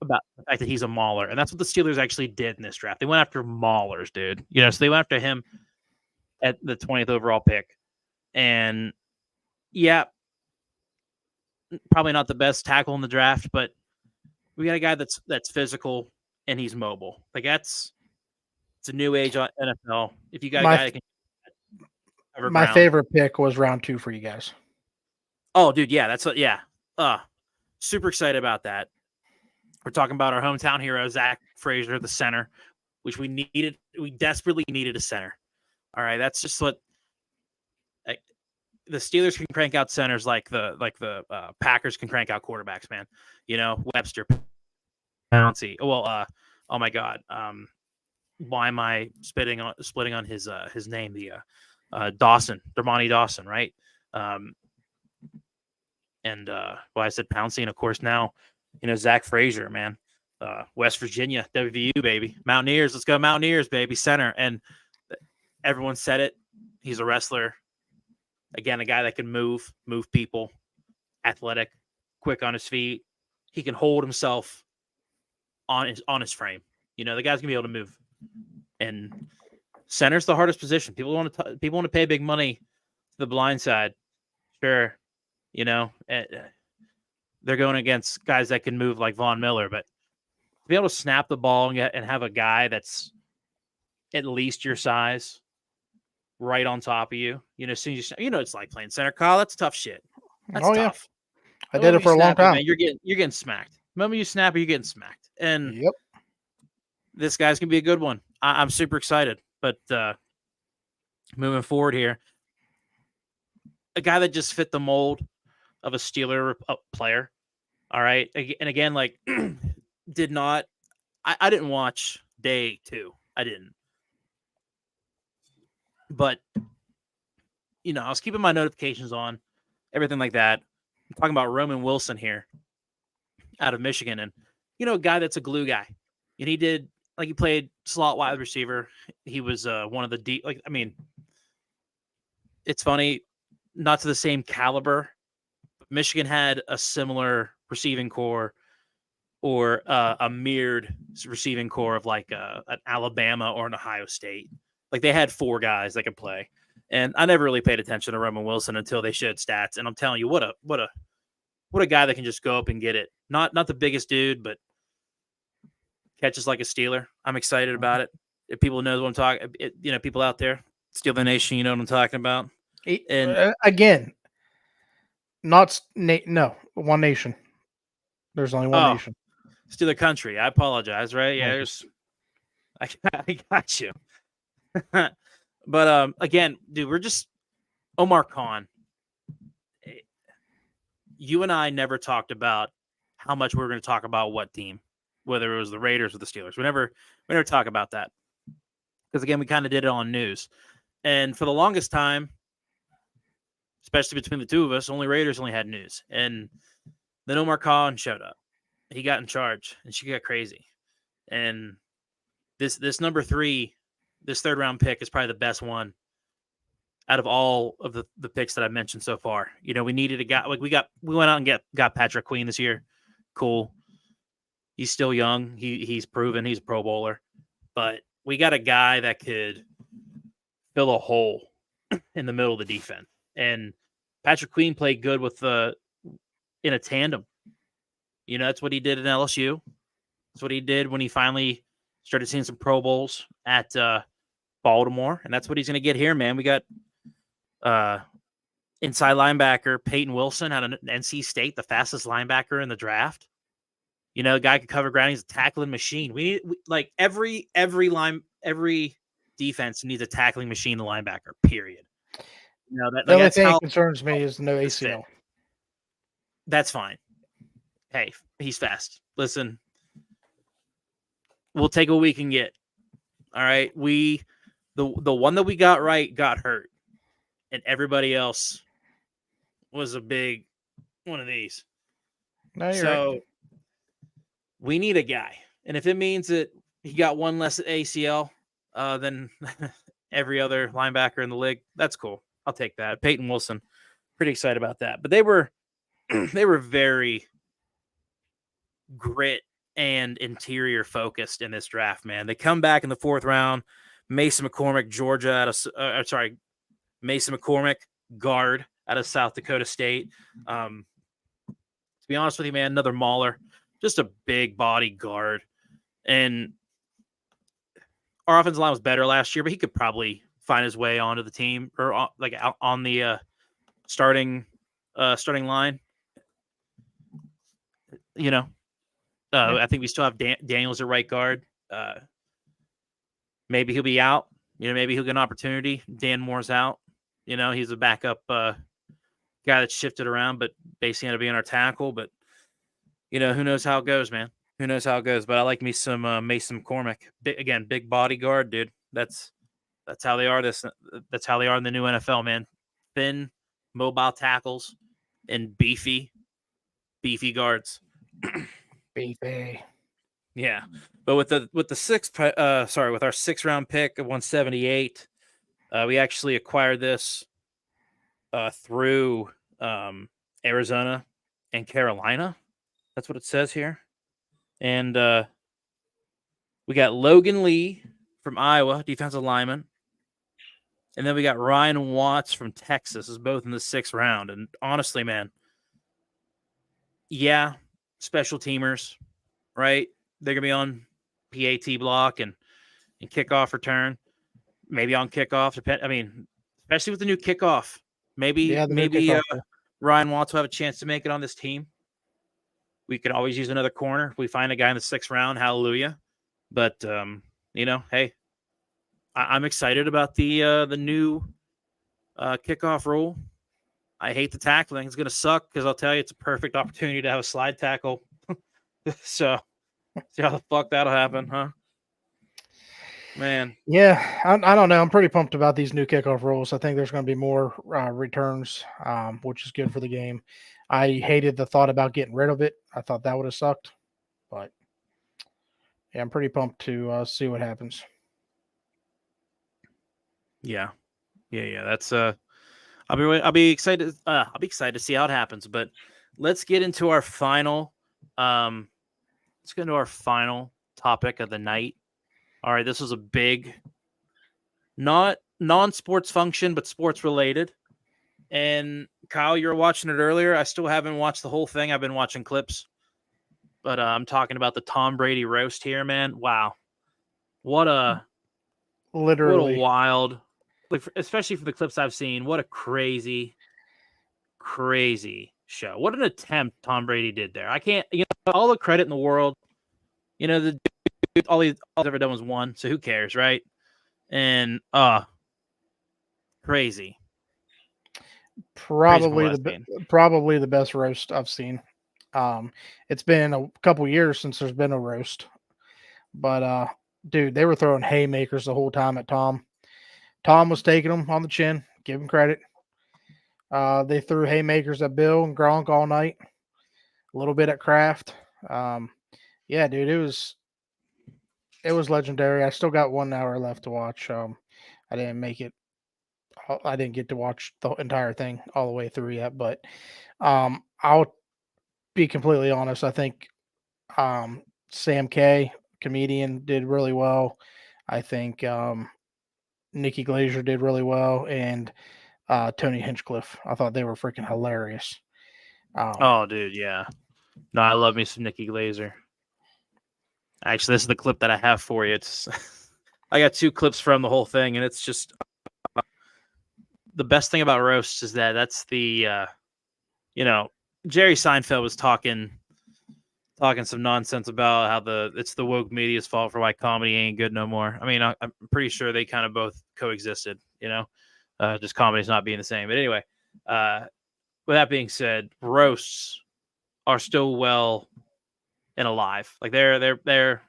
about the fact that he's a mauler, and that's what the Steelers actually did in this draft. They went after maulers, dude. So they went after him at the 20th overall pick, and yeah, probably not the best tackle in the draft, but we got a guy that's physical and he's mobile. Like it's a new age on NFL. If you got a guy that can cover my ground. favorite pick was round 2 for you guys. Oh, dude, yeah, super excited about that. We're talking about our hometown hero, Zach Frazier, the center, which we needed. We desperately needed a center. All right, that's just what the Steelers can crank out centers like the Packers can crank out quarterbacks, man. Webster, Pouncey. Well, oh my God, why am I splitting on his name? The Dawson, Dermontti Dawson, right? And I said Pouncey, and of course now, Zach Frazier, man, West Virginia, WVU, baby, Mountaineers, let's go Mountaineers, baby, center. And everyone said it. He's a wrestler. Again, a guy that can move people, athletic, quick on his feet. He can hold himself on his frame. The guy's gonna be able to move. And center's the hardest position. People want to pay big money to the blind side. Sure, they're going against guys that can move like Von Miller, but to be able to snap the ball and have a guy that's at least your size right on top of you, as soon as it's like playing center. Kyle, that's tough shit. That's tough. Yeah. I did it for a long time. Man, you're getting smacked. The moment you snap it, you're getting smacked. And yep, this guy's gonna be a good one. I'm super excited. But moving forward here, a guy that just fit the mold of a Steeler player. All right. And again, like I didn't watch day 2. I didn't. But, I was keeping my notifications on, everything like that. I'm talking about Roman Wilson here out of Michigan. And, a guy that's a glue guy. And he played slot wide receiver. He was one of the deep, it's funny, not to the same caliber. Michigan had a similar receiving core or a mirrored receiving core of like an Alabama or an Ohio State. Like they had 4 guys that could play. And I never really paid attention to Roman Wilson until they showed stats. And I'm telling you, what a guy that can just go up and get it. Not the biggest dude, but catches like a Steeler. I'm excited about it. If people know what I'm talking, people out there, Steeler Nation, you know what I'm talking about. And again, No, one nation. There's only one Oh, nation. Steeler country. I apologize. Right? Yeah, Thank you. I got you. But again, dude, we're just Omar Khan. You and I never talked about how much we were going to talk about what team, whether it was the Raiders or the Steelers. We never talk about that because again, we kind of did it on news, and for the longest time, especially between the two of us, only Raiders only had news, and then Omar Khan showed up. He got in charge, and she got crazy, and this number 3, this third round pick is probably the best one out of all of the picks that I mentioned so far. You know, we needed a guy like we went out and got Patrick Queen this year. Cool. He's still young. He's proven he's a Pro Bowler, but we got a guy that could fill a hole in the middle of the defense. And Patrick Queen played good with in a tandem. You know, that's what he did in LSU. That's what he did when he finally started seeing some Pro Bowls at Baltimore, and that's what he's going to get here, man. We got inside linebacker Peyton Wilson out of NC State, the fastest linebacker in the draft. You know, the guy could cover ground. He's a tackling machine. We like every defense needs a tackling machine, the linebacker. Period. You know The only that's thing how that concerns me is no this fit. ACL. That's fine. Hey, he's fast. Listen, we'll take what we can get. All right, the one that we got right got hurt, and everybody else was a big one of these. No, you're So right. we need a guy, and if it means that he got one less ACL than every other linebacker in the league, that's cool. I'll take that. Peyton Wilson, pretty excited about that. But they were very grit and interior focused in this draft, man. They come back in the 4th round. Mason McCormick, Georgia, Mason McCormick, guard out of South Dakota State. To be honest with you, man, another mauler, just a big body guard. And our offensive line was better last year, but he could probably find his way onto the team or out on the starting line. You know, I think we still have Daniels at right guard. Maybe he'll be out. You know, maybe he'll get an opportunity. Dan Moore's out. You know, he's a backup guy that shifted around, but basically ended up being our tackle. But, you know, who knows how it goes, man. Who knows how it goes. But I like me some Mason McCormick. Big bodyguard, dude. That's how they are. That's how they are in the new NFL, man. Thin, mobile tackles, and beefy guards. Beefy. Yeah, but with our 6th round pick of 178, we actually acquired this through Arizona and Carolina. That's what it says here, and we got Logan Lee from Iowa, defensive lineman, and then we got Ryan Watts from Texas, is both in the 6th round. And honestly, man, yeah, special teamers, right? They're gonna be on PAT block and kickoff return, maybe on kickoff. Especially with the new kickoff, maybe Kickoff. Ryan Watts will have a chance to make it on this team. We could always use another corner if we find a guy in the 6th round. Hallelujah! But you know, hey, I'm excited about the new kickoff rule. I hate the tackling; it's gonna suck because I'll tell you, it's a perfect opportunity to have a slide tackle. So, see how the fuck that'll happen, huh? Man, Yeah, I don't know. I'm pretty pumped about these new kickoff rules. I think there's going to be more returns, which is good for the game. I hated the thought about getting rid of it. I thought that would have sucked, but yeah, I'm pretty pumped to see what happens. yeah. That's I'll be excited. I'll be excited to see how it happens. But let's get into our final. Let's get into our final topic of the night. All right, this was a big, not non-sports function, but sports related. And Kyle, you were watching it earlier. I still haven't watched the whole thing. I've been watching clips, but I'm talking about the Tom Brady roast here, man. Wow, what a Literally, wild, like especially for the clips I've seen. What a crazy show. What an attempt Tom Brady did there. I can't, all the credit in the world. The all he's ever done was one, so who cares, right? And crazy. Probably probably the best roast I've seen. It's been a couple years since there's been a roast, but dude, they were throwing haymakers the whole time at Tom. Tom was taking them on the chin. Give him credit. They threw haymakers at Bill and Gronk all night. A little bit at Kraft. Yeah, dude, it was legendary. I still got 1 hour left to watch. I didn't make it. I didn't get to watch the entire thing all the way through yet, but I'll be completely honest. I think Sam K, comedian, did really well. I think Nikki Glazer did really well, and Tony Hinchcliffe. I thought they were freaking hilarious. Oh, dude, yeah. No, I love me some Nikki Glazer. Actually, this is the clip that I have for you. It's I got 2 clips from the whole thing, and it's just the best thing about roasts is that that's the Jerry Seinfeld was talking some nonsense about how it's the woke media's fault for why comedy ain't good no more. I mean, I'm pretty sure they kind of both coexisted, just comedy's not being the same. But anyway, with that being said, roasts are still well and alive. Like they're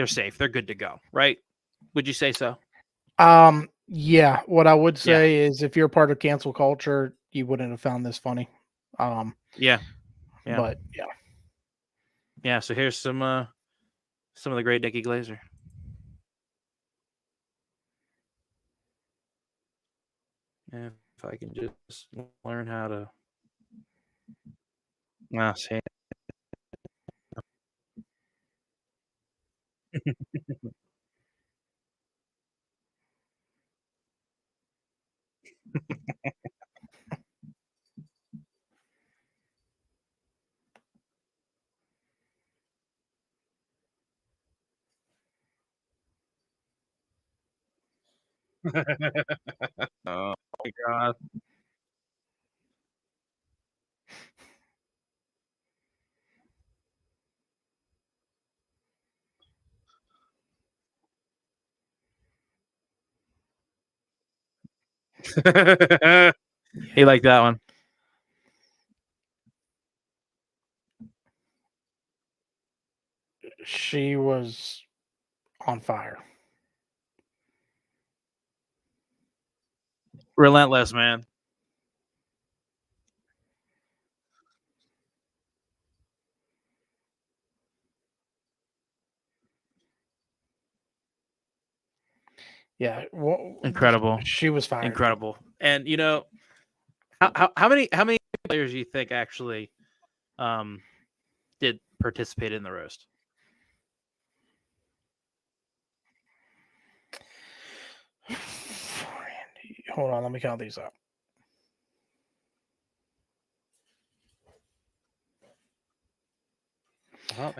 safe. They're good to go, right? Would you say so? Yeah. What I would say is, if you're part of cancel culture, you wouldn't have found this funny. Yeah. But yeah. So here's some of the great Nikki Glazer. Yeah, if I can just learn how to. See. Oh my god. He liked that one. she was on fire. Relentless, man. Yeah, well, Incredible. She was fired. Incredible. And how many players do you think actually did participate in the roast? Randy, hold on, let me count these up.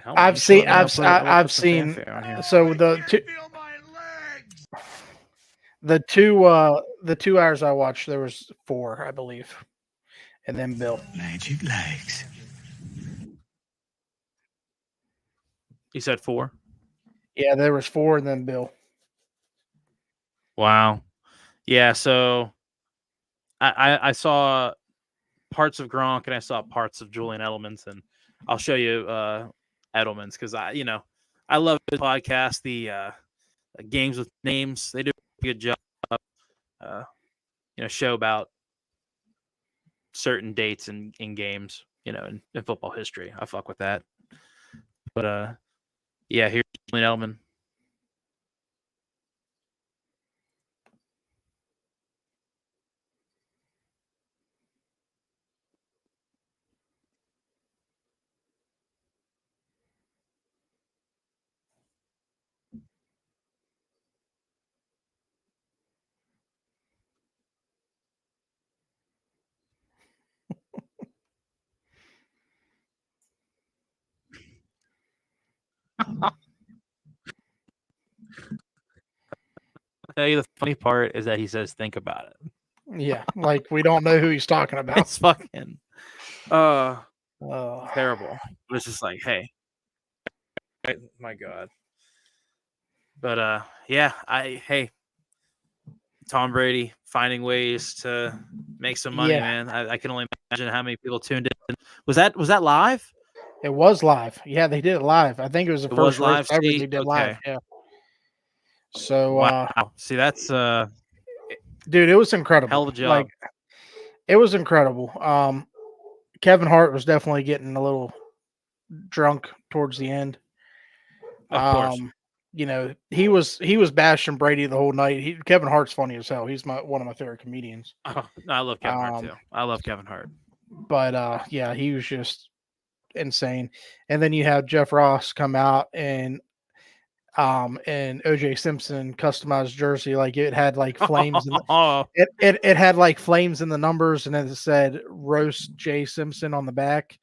I've seen. So the 2 hours I watched, there was 4, I believe, and then Bill. Magic legs. You said 4? Yeah, there was 4, and then Bill. Wow. Yeah, so I saw parts of Gronk and I saw parts of Julian Edelman's, and I'll show you Edelman's because I love his podcast, the Games with Names. They do a good job. Show about certain dates in games, in football history. I fuck with that. But yeah, here's Julian Edelman. I'll tell you the funny part is that he says, "Think about it." Yeah, like we don't know who he's talking about. It's fucking Oh, terrible. But it's just like, hey, my God. But yeah, hey, Tom Brady finding ways to make some money, yeah, man. I can only imagine how many people tuned in. Was that live? it was live. Yeah, they did it live. I think it was the It was first race live. ever See, they did live. okay, Yeah. So, wow. See, that's dude, it was incredible. hell of a Like, job. it was incredible. Kevin Hart was definitely getting a little drunk towards the end. Of course. You know, he was bashing Brady the whole night. Kevin Hart's funny as hell. He's one of my favorite comedians. Oh, no, I love Kevin Hart Um, too. I love Kevin Hart. but yeah, he was just insane. And then you have Jeff Ross come out and OJ Simpson customized jersey, like it had like flames in the, Oh, it had like flames in the numbers, and it said roast J Simpson on the back.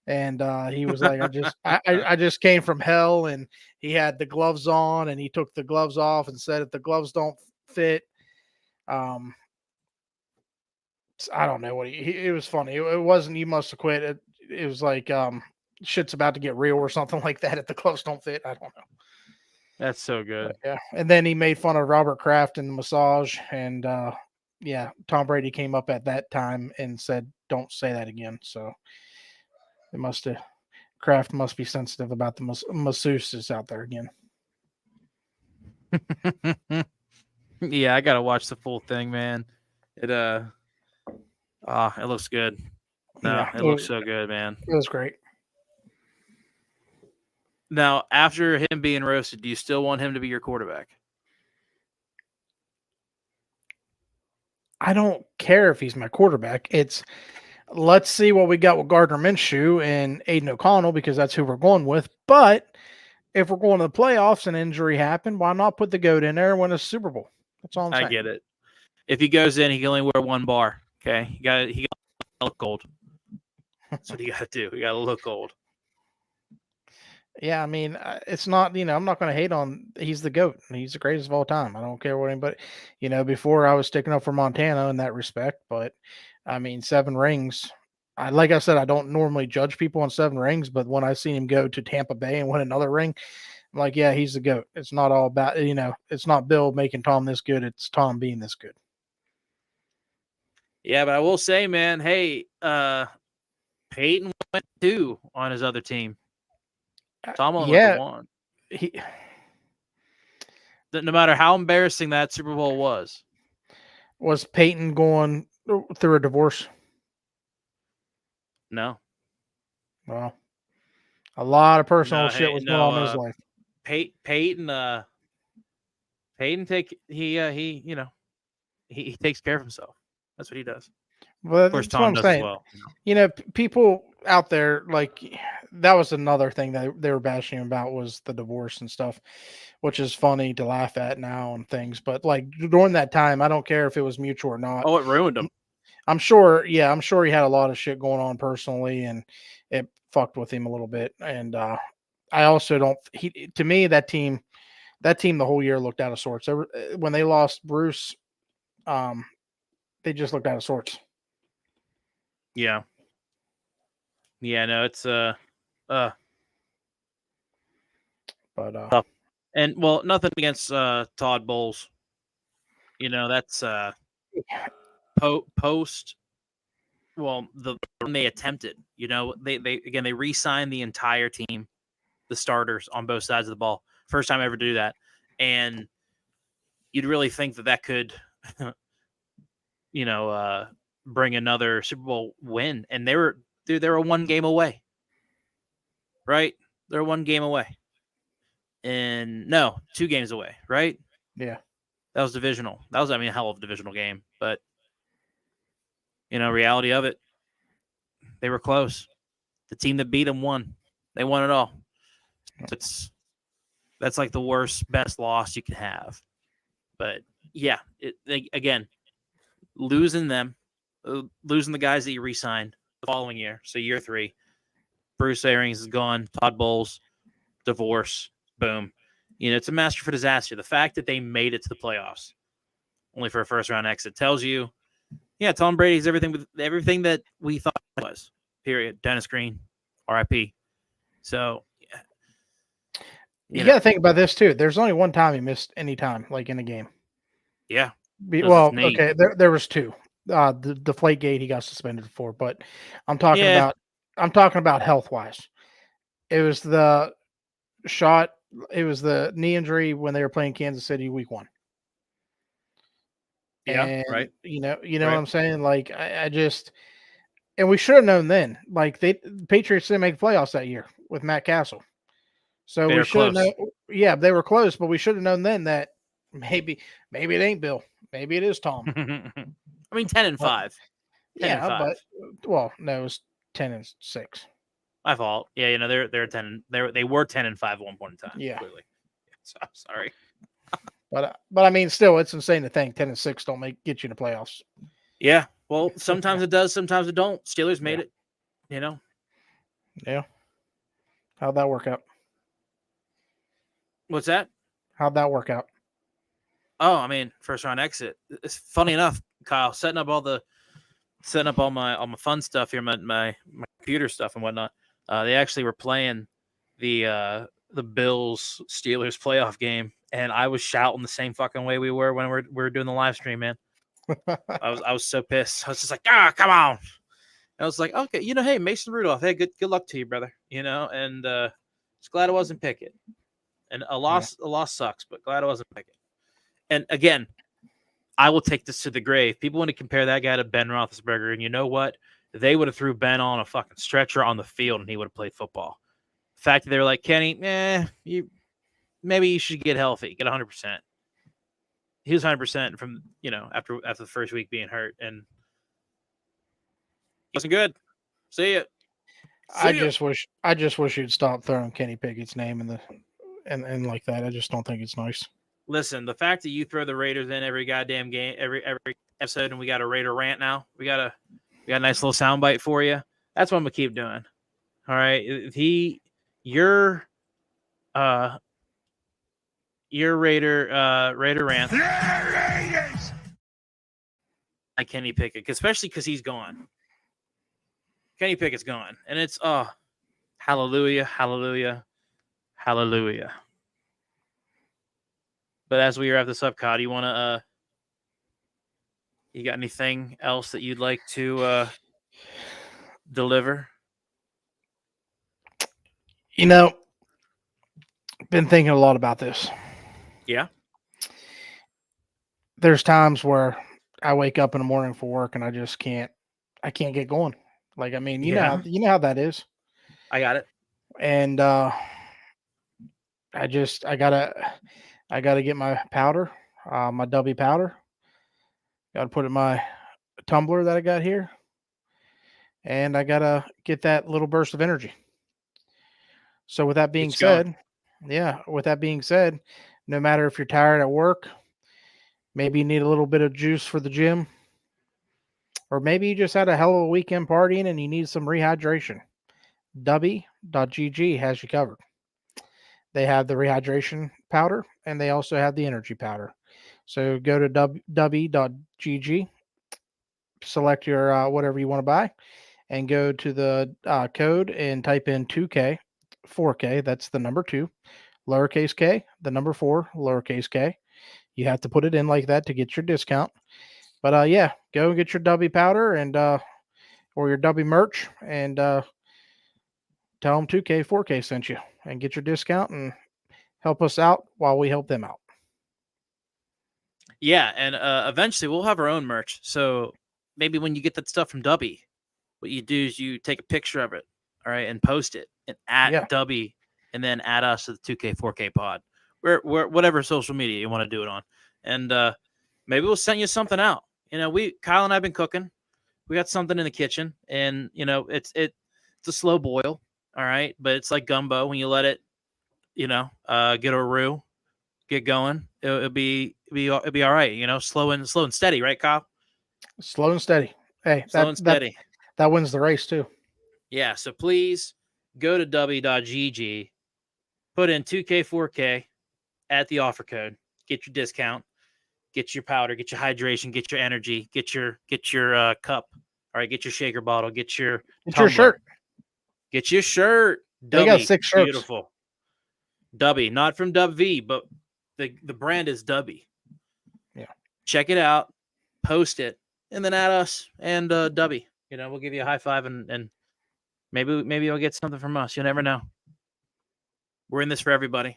And he was like, I just came from hell. And he had the gloves on, and he took the gloves off and said, if the gloves don't fit, um I don't know what it was funny. It wasn't you must have quit. It was like shit's about to get real or something like that if the gloves don't fit. I don't know. that's so good. But, yeah. And then he made fun of Robert Kraft and the massage. And yeah, Tom Brady came up at that time and said, don't say that again. So it must have Kraft must be sensitive about the masseuses out there again. Yeah, I gotta watch the full thing, man. It it looks good. No, Yeah, it looks so good, man. it was great. Now, after him being roasted, do you still want him to be your quarterback? I don't care if he's my quarterback. It's let's see what we got with Gardner Minshew and Aiden O'Connell because that's who we're going with. But if we're going to the playoffs and injury happened, why not put the GOAT in there and win a Super Bowl? That's all I'm saying. I get it. If he goes in, he can only wear one bar. Okay, he got to look gold. That's what you got to do. You got to look gold. Yeah, I mean, it's not, I'm not going to hate on, he's the GOAT. He's the greatest of all time. I don't care what anybody, before I was sticking up for Montana in that respect, but I mean, 7 rings. Like I said, I don't normally judge people on 7 rings, but when I seen him go to Tampa Bay and win another ring, I'm like, yeah, he's the GOAT. It's not all about, it's not Bill making Tom this good. It's Tom being this good. Yeah, but I will say, man, hey, Peyton went 2 on his other team. Tom only went to 1. No matter how embarrassing that Super Bowl was Peyton going through a divorce? No. Well, a lot of personal shit was going on in his life. Peyton he takes care of himself. That's what he does. Well, of course, that's Tom what I'm does saying. as well. People out there, like, that was another thing that they were bashing about was the divorce and stuff, which is funny to laugh at now and things. But like during that time, I don't care if it was mutual or not. Oh, it ruined him. I'm sure he had a lot of shit going on personally, and it fucked with him a little bit. And I also don't. To me, that team, the whole year looked out of sorts. When they lost Bruce, they just looked out of sorts. Yeah. Yeah, no, it's but tough. And well, nothing against Todd Bowles. That's post. Well, when they attempted, they re-signed the entire team, the starters on both sides of the ball. First time ever to do that, and you'd really think that could, bring another Super Bowl win. And they were 1 game away, right? They're 1 game away, and no, 2 games away, right? Yeah, that was divisional. That was, a hell of a divisional game, but reality of it, they were close. The team that beat them won. They won it all. That's like the worst, best loss you can have. But yeah, again, losing the guys that you re-signed the following year. So year 3, Bruce Arians is gone. Todd Bowles, divorce, boom. It's a master for disaster. The fact that they made it to the playoffs, only for a first-round exit, tells you Yeah, Tom Brady's everything that we thought it was. Period. Dennis Green, R.I.P. So You got to think about this too. There's only one time he missed any time, like in a game. yeah, it was his Well, knee. okay, there was two. The Deflate Gate he got suspended for, but I'm talking Yeah. about health wise. It was the shot. It was the knee injury when they were playing Kansas City Week 1. Yeah, And right. you know what Right. I'm saying. Like I just and we should have known then. Like the Patriots didn't make playoffs that year with Matt Castle, so They we were should have close. known. Yeah, they were close, but we should have known then that maybe it ain't Bill. Maybe it is Tom. I mean, 10-5. 10-5. Yeah, but well, no, it was 10-6. My fault. Yeah, they're 10. They were 10-5 at one point in time. Yeah. Clearly. So I'm sorry. But I mean, still, it's insane to think 10-6 don't get you in the playoffs. Yeah. Well, sometimes it does, sometimes it don't. Steelers made it. Yeah. How'd that work out? What's that? How'd that work out? Oh, I mean, first round exit. It's funny enough, Kyle, setting up all my fun stuff here, my computer stuff and whatnot. They actually were playing the Bills Steelers playoff game, and I was shouting the same fucking way we were when we were doing the live stream, man. I was so pissed. I was just like, come on. And I was like, okay, hey, Mason Rudolph, hey, good luck to you, brother. And just glad I wasn't Pickett. And a loss sucks, but glad I wasn't Pickett. And again, I will take this to the grave. People want to compare that guy to Ben Roethlisberger, and you know what? They would have threw Ben on a fucking stretcher on the field, and he would have played football. The fact that they were like, Kenny, maybe you should get healthy, get 100%. He was 100% from after the first week being hurt, and he wasn't good. See ya. I just wish you'd stop throwing Kenny Pickett's name in the and like that. I just don't think it's nice. Listen, the fact that you throw the Raiders in every goddamn game, every episode, and we got a Raider rant now. We got a nice little soundbite for you. That's what I'm gonna keep doing. All right, your Raider rant. Like Kenny Pickett, especially because he's gone. Kenny Pickett's gone, and it's hallelujah, hallelujah, hallelujah. But as we wrap this up, Kyle, do you want to you got anything else that you'd like to deliver? Been thinking a lot about this. Yeah. There's times where I wake up in the morning for work and I can't get going. Like, I mean, you know how that is. I got it. And I gotta get my powder, my W powder. Gotta put it in my tumbler that I got here. And I gotta get that little burst of energy. So with that being said, no matter if you're tired at work, maybe you need a little bit of juice for the gym, or maybe you just had a hell of a weekend partying and you need some rehydration. W.GG has you covered. They have the rehydration powder and they also have the energy powder. So go to W.GG, select your whatever you want to buy, and go to the code and type in 2K, 4K. That's the number 2, lowercase k, the number 4, lowercase k. You have to put it in like that to get your discount. But yeah, go and get your W powder and or your W merch and tell them 2K, 4K sent you and get your discount and help us out while we help them out. Yeah, and eventually we'll have our own merch. So maybe when you get that stuff from W, what you do is you take a picture of it, all right, and post it and at W, and then add us to the 2K, 4K pod, where whatever social media you want to do it on, and maybe we'll send you something out. Kyle and I've been cooking. We got something in the kitchen, and it's a slow boil, all right, but it's like gumbo when you let it, get a roux, get going. It'll be all right. Slow and steady, right, Kyle? Slow and steady. Hey, slow and steady. That wins the race too. Yeah, so please go to w.gg, put in 2K, 4K at the offer code, get your discount, get your powder, get your hydration, get your energy, get your cup. All right, get your shaker bottle, get your It's your tumbler, shirt. get your shirt. They got Dubby, 6 shirts. beautiful. Dubby, not from Dub V, but the brand is Dubby. Yeah. Check it out, post it, and then add us and Dubby. We'll give you a high five and maybe you'll get something from us. You never know. We're in this for everybody.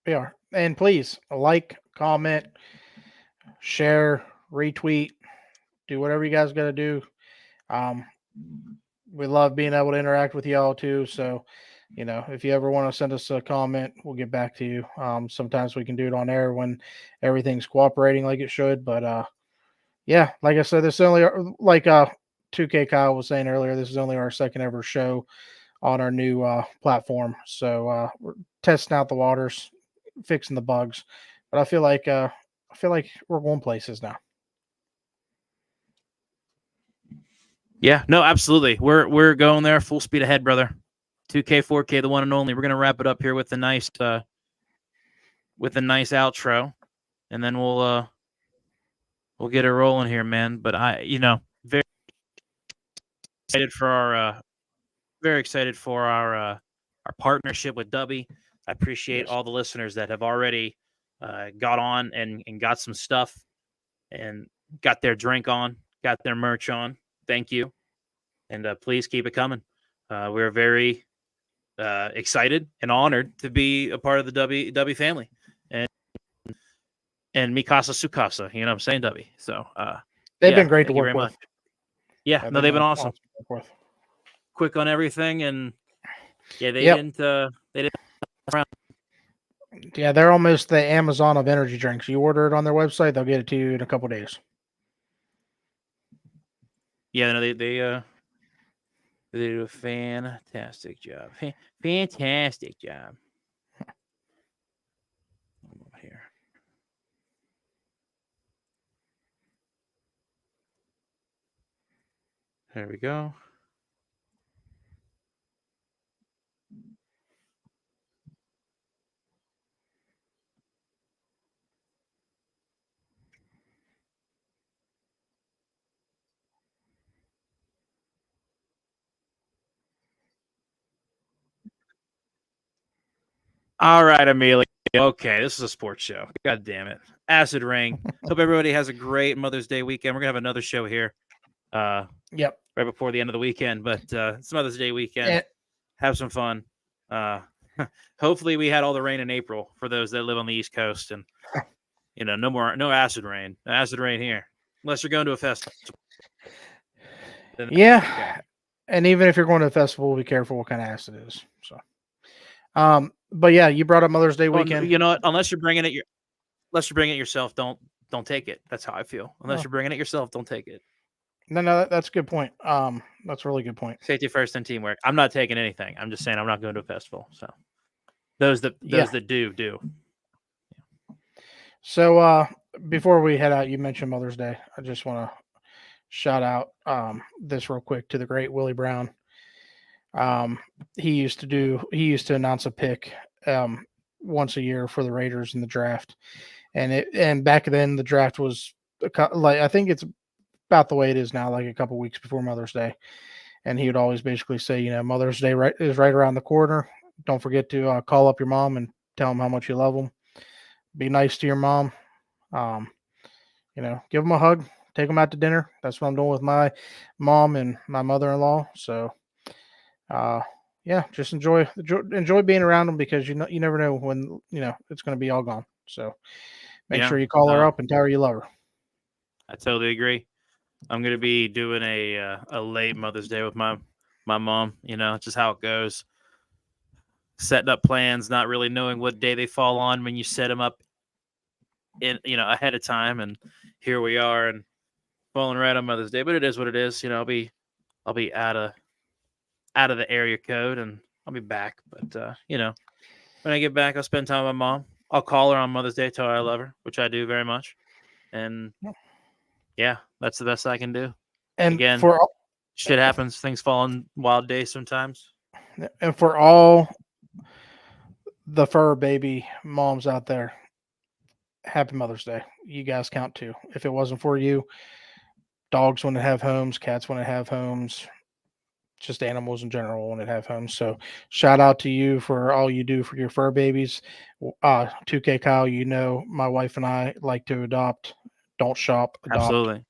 We are. And please like, comment, share, retweet, do whatever you guys got to do. We love being able to interact with y'all too. So, if you ever want to send us a comment, we'll get back to you. Sometimes we can do it on air when everything's cooperating like it should. But yeah, like I said, this is only like 2K Kyle was saying earlier. This is only our second ever show on our new platform. So we're testing out the waters, fixing the bugs. But I feel like we're going places now. Yeah, no, absolutely. We're going there full speed ahead, brother. 2K, 4K, the one and only. We're gonna wrap it up here with a nice outro, and then we'll get it rolling here, man. But very excited for our partnership with Dubby. I appreciate all the listeners that have already got on and got some stuff and got their drink on, got their merch on. Thank you. And please keep it coming. We're very excited and honored to be a part of the Dubby family. And Mikasa Sukasa, you know what I'm saying, Dubby? So they've been great to thank you work very with. much. Yeah, no, they've been awesome. To work with. Quick on everything, and they Yep. didn't Yeah, they're almost the Amazon of energy drinks. You order it on their website, they'll get it to you in a couple days. Yeah, no, they do a fantastic job. Fantastic job. Here. There we go. All right, Amelia. Okay, this is a sports show. God damn it. Acid Rain. Hope everybody has a great Mother's Day weekend. We're going to have another show here. Yep. Right before the end of the weekend, but it's Mother's Day weekend. Have some fun. Hopefully we had all the rain in April for those that live on the East Coast, and no acid rain. No acid rain here. Unless you're going to a festival. Yeah. Okay. And even if you're going to a festival, be careful what kind of acid it is. So but yeah, you brought up Mother's Day weekend. You know what? Unless you're bringing it yourself, don't take it. That's how I feel. Unless you're bringing it yourself, don't take it. No, that's a good point. That's a really good point. Safety first and teamwork. I'm not taking anything. I'm just saying I'm not going to a festival. So those that do. So before we head out, you mentioned Mother's Day. I just want to shout out this real quick to the great Willie Brown. He used to announce a pick once a year for the Raiders in the draft, and back then the draft was like, I think it's about the way it is now, like a couple weeks before Mother's Day, and he would always basically say, Mother's Day is right around the corner. Don't forget to call up your mom and tell them how much you love them. Be nice to your mom. Give them a hug. Take them out to dinner. That's what I'm doing with my mom and my mother-in-law. So, yeah, just enjoy being around them, because you never know when it's going to be all gone. So make sure you call her up and tell her you love her. I totally agree. I'm going to be doing a late Mother's Day with my mom. Just how it goes. Setting up plans, not really knowing what day they fall on when you set them up in ahead of time, and here we are and falling right on Mother's Day. But it is what it is. I'll be out of the area code, and I'll be back. But when I get back, I'll spend time with my mom. I'll call her on Mother's Day, tell her I love her, which I do very much. And yeah, that's the best I can do. And again, shit happens. Things fall on wild days sometimes. And for all the fur baby moms out there, happy Mother's Day. You guys count too. If it wasn't for you, dogs wouldn't have homes, cats wouldn't have homes, just animals in general wouldn't have homes. So shout out to you for all you do for your fur babies. 2K Kyle, you know my wife and I like to adopt. Don't shop, adopt. Absolutely.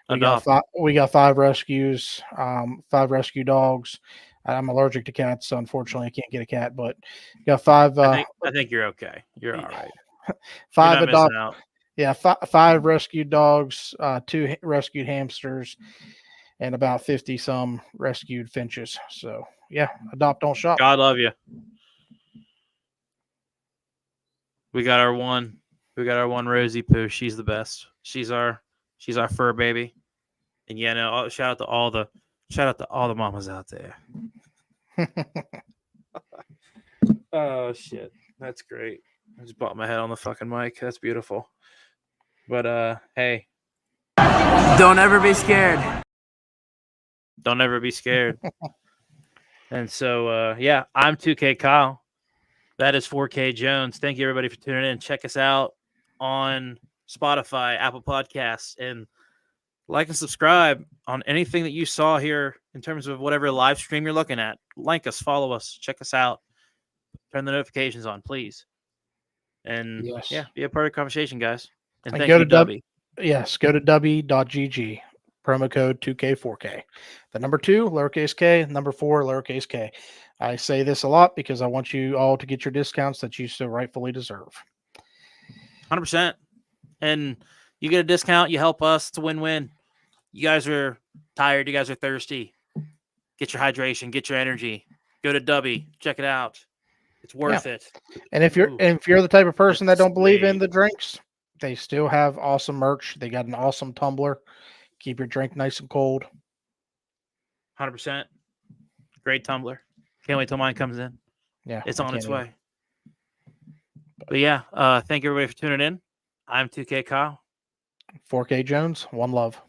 We got Adopt. we got 5 rescues, 5 rescue dogs. I'm allergic to cats, so unfortunately I can't get a cat. But got five I think you're okay. You're all right. You're five not adopt missing out. yeah, 5 rescued dogs, 2 rescued hamsters, and about 50 some rescued finches. So yeah, adopt, don't shop. God love you. We got our one. We got our one Rosie Poo. She's the best. She's our fur baby. And yeah, no, shout out to all the mamas out there. Oh shit. That's great. I just bumped my head on the fucking mic. That's beautiful. But hey, Don't ever be scared. don't ever be scared. And so yeah, I'm 2K Kyle. That is 4K Jones. Thank you everybody for tuning in. Check us out on Spotify, Apple Podcasts, and like and subscribe on anything that you saw here in terms of whatever live stream you're looking at. Like us, follow us, check us out. Turn the notifications on, please. And Yes. yeah, be a part of the conversation, guys. And And thank go you, to Dubby. Yes, go to w.gg, promo code 2K4K. The number 2, lowercase k, number 4, lowercase k. I say this a lot because I want you all to get your discounts that you so rightfully deserve. 100%. And you get a discount, you help us. It's a win-win. You guys are tired. You guys are thirsty. Get your hydration. Get your energy. Go to Dubby. Check it out. It's worth it. And if you're Ooh. the type of person that don't believe in Sweet. the drinks, they still have awesome merch. They got an awesome tumbler. Keep your drink nice and cold. 100%. Great tumbler. Can't wait till mine comes in. Yeah, It's I on its can't way. But yeah, thank you everybody for tuning in. I'm 2K Kyle. even. 4K Jones, one love.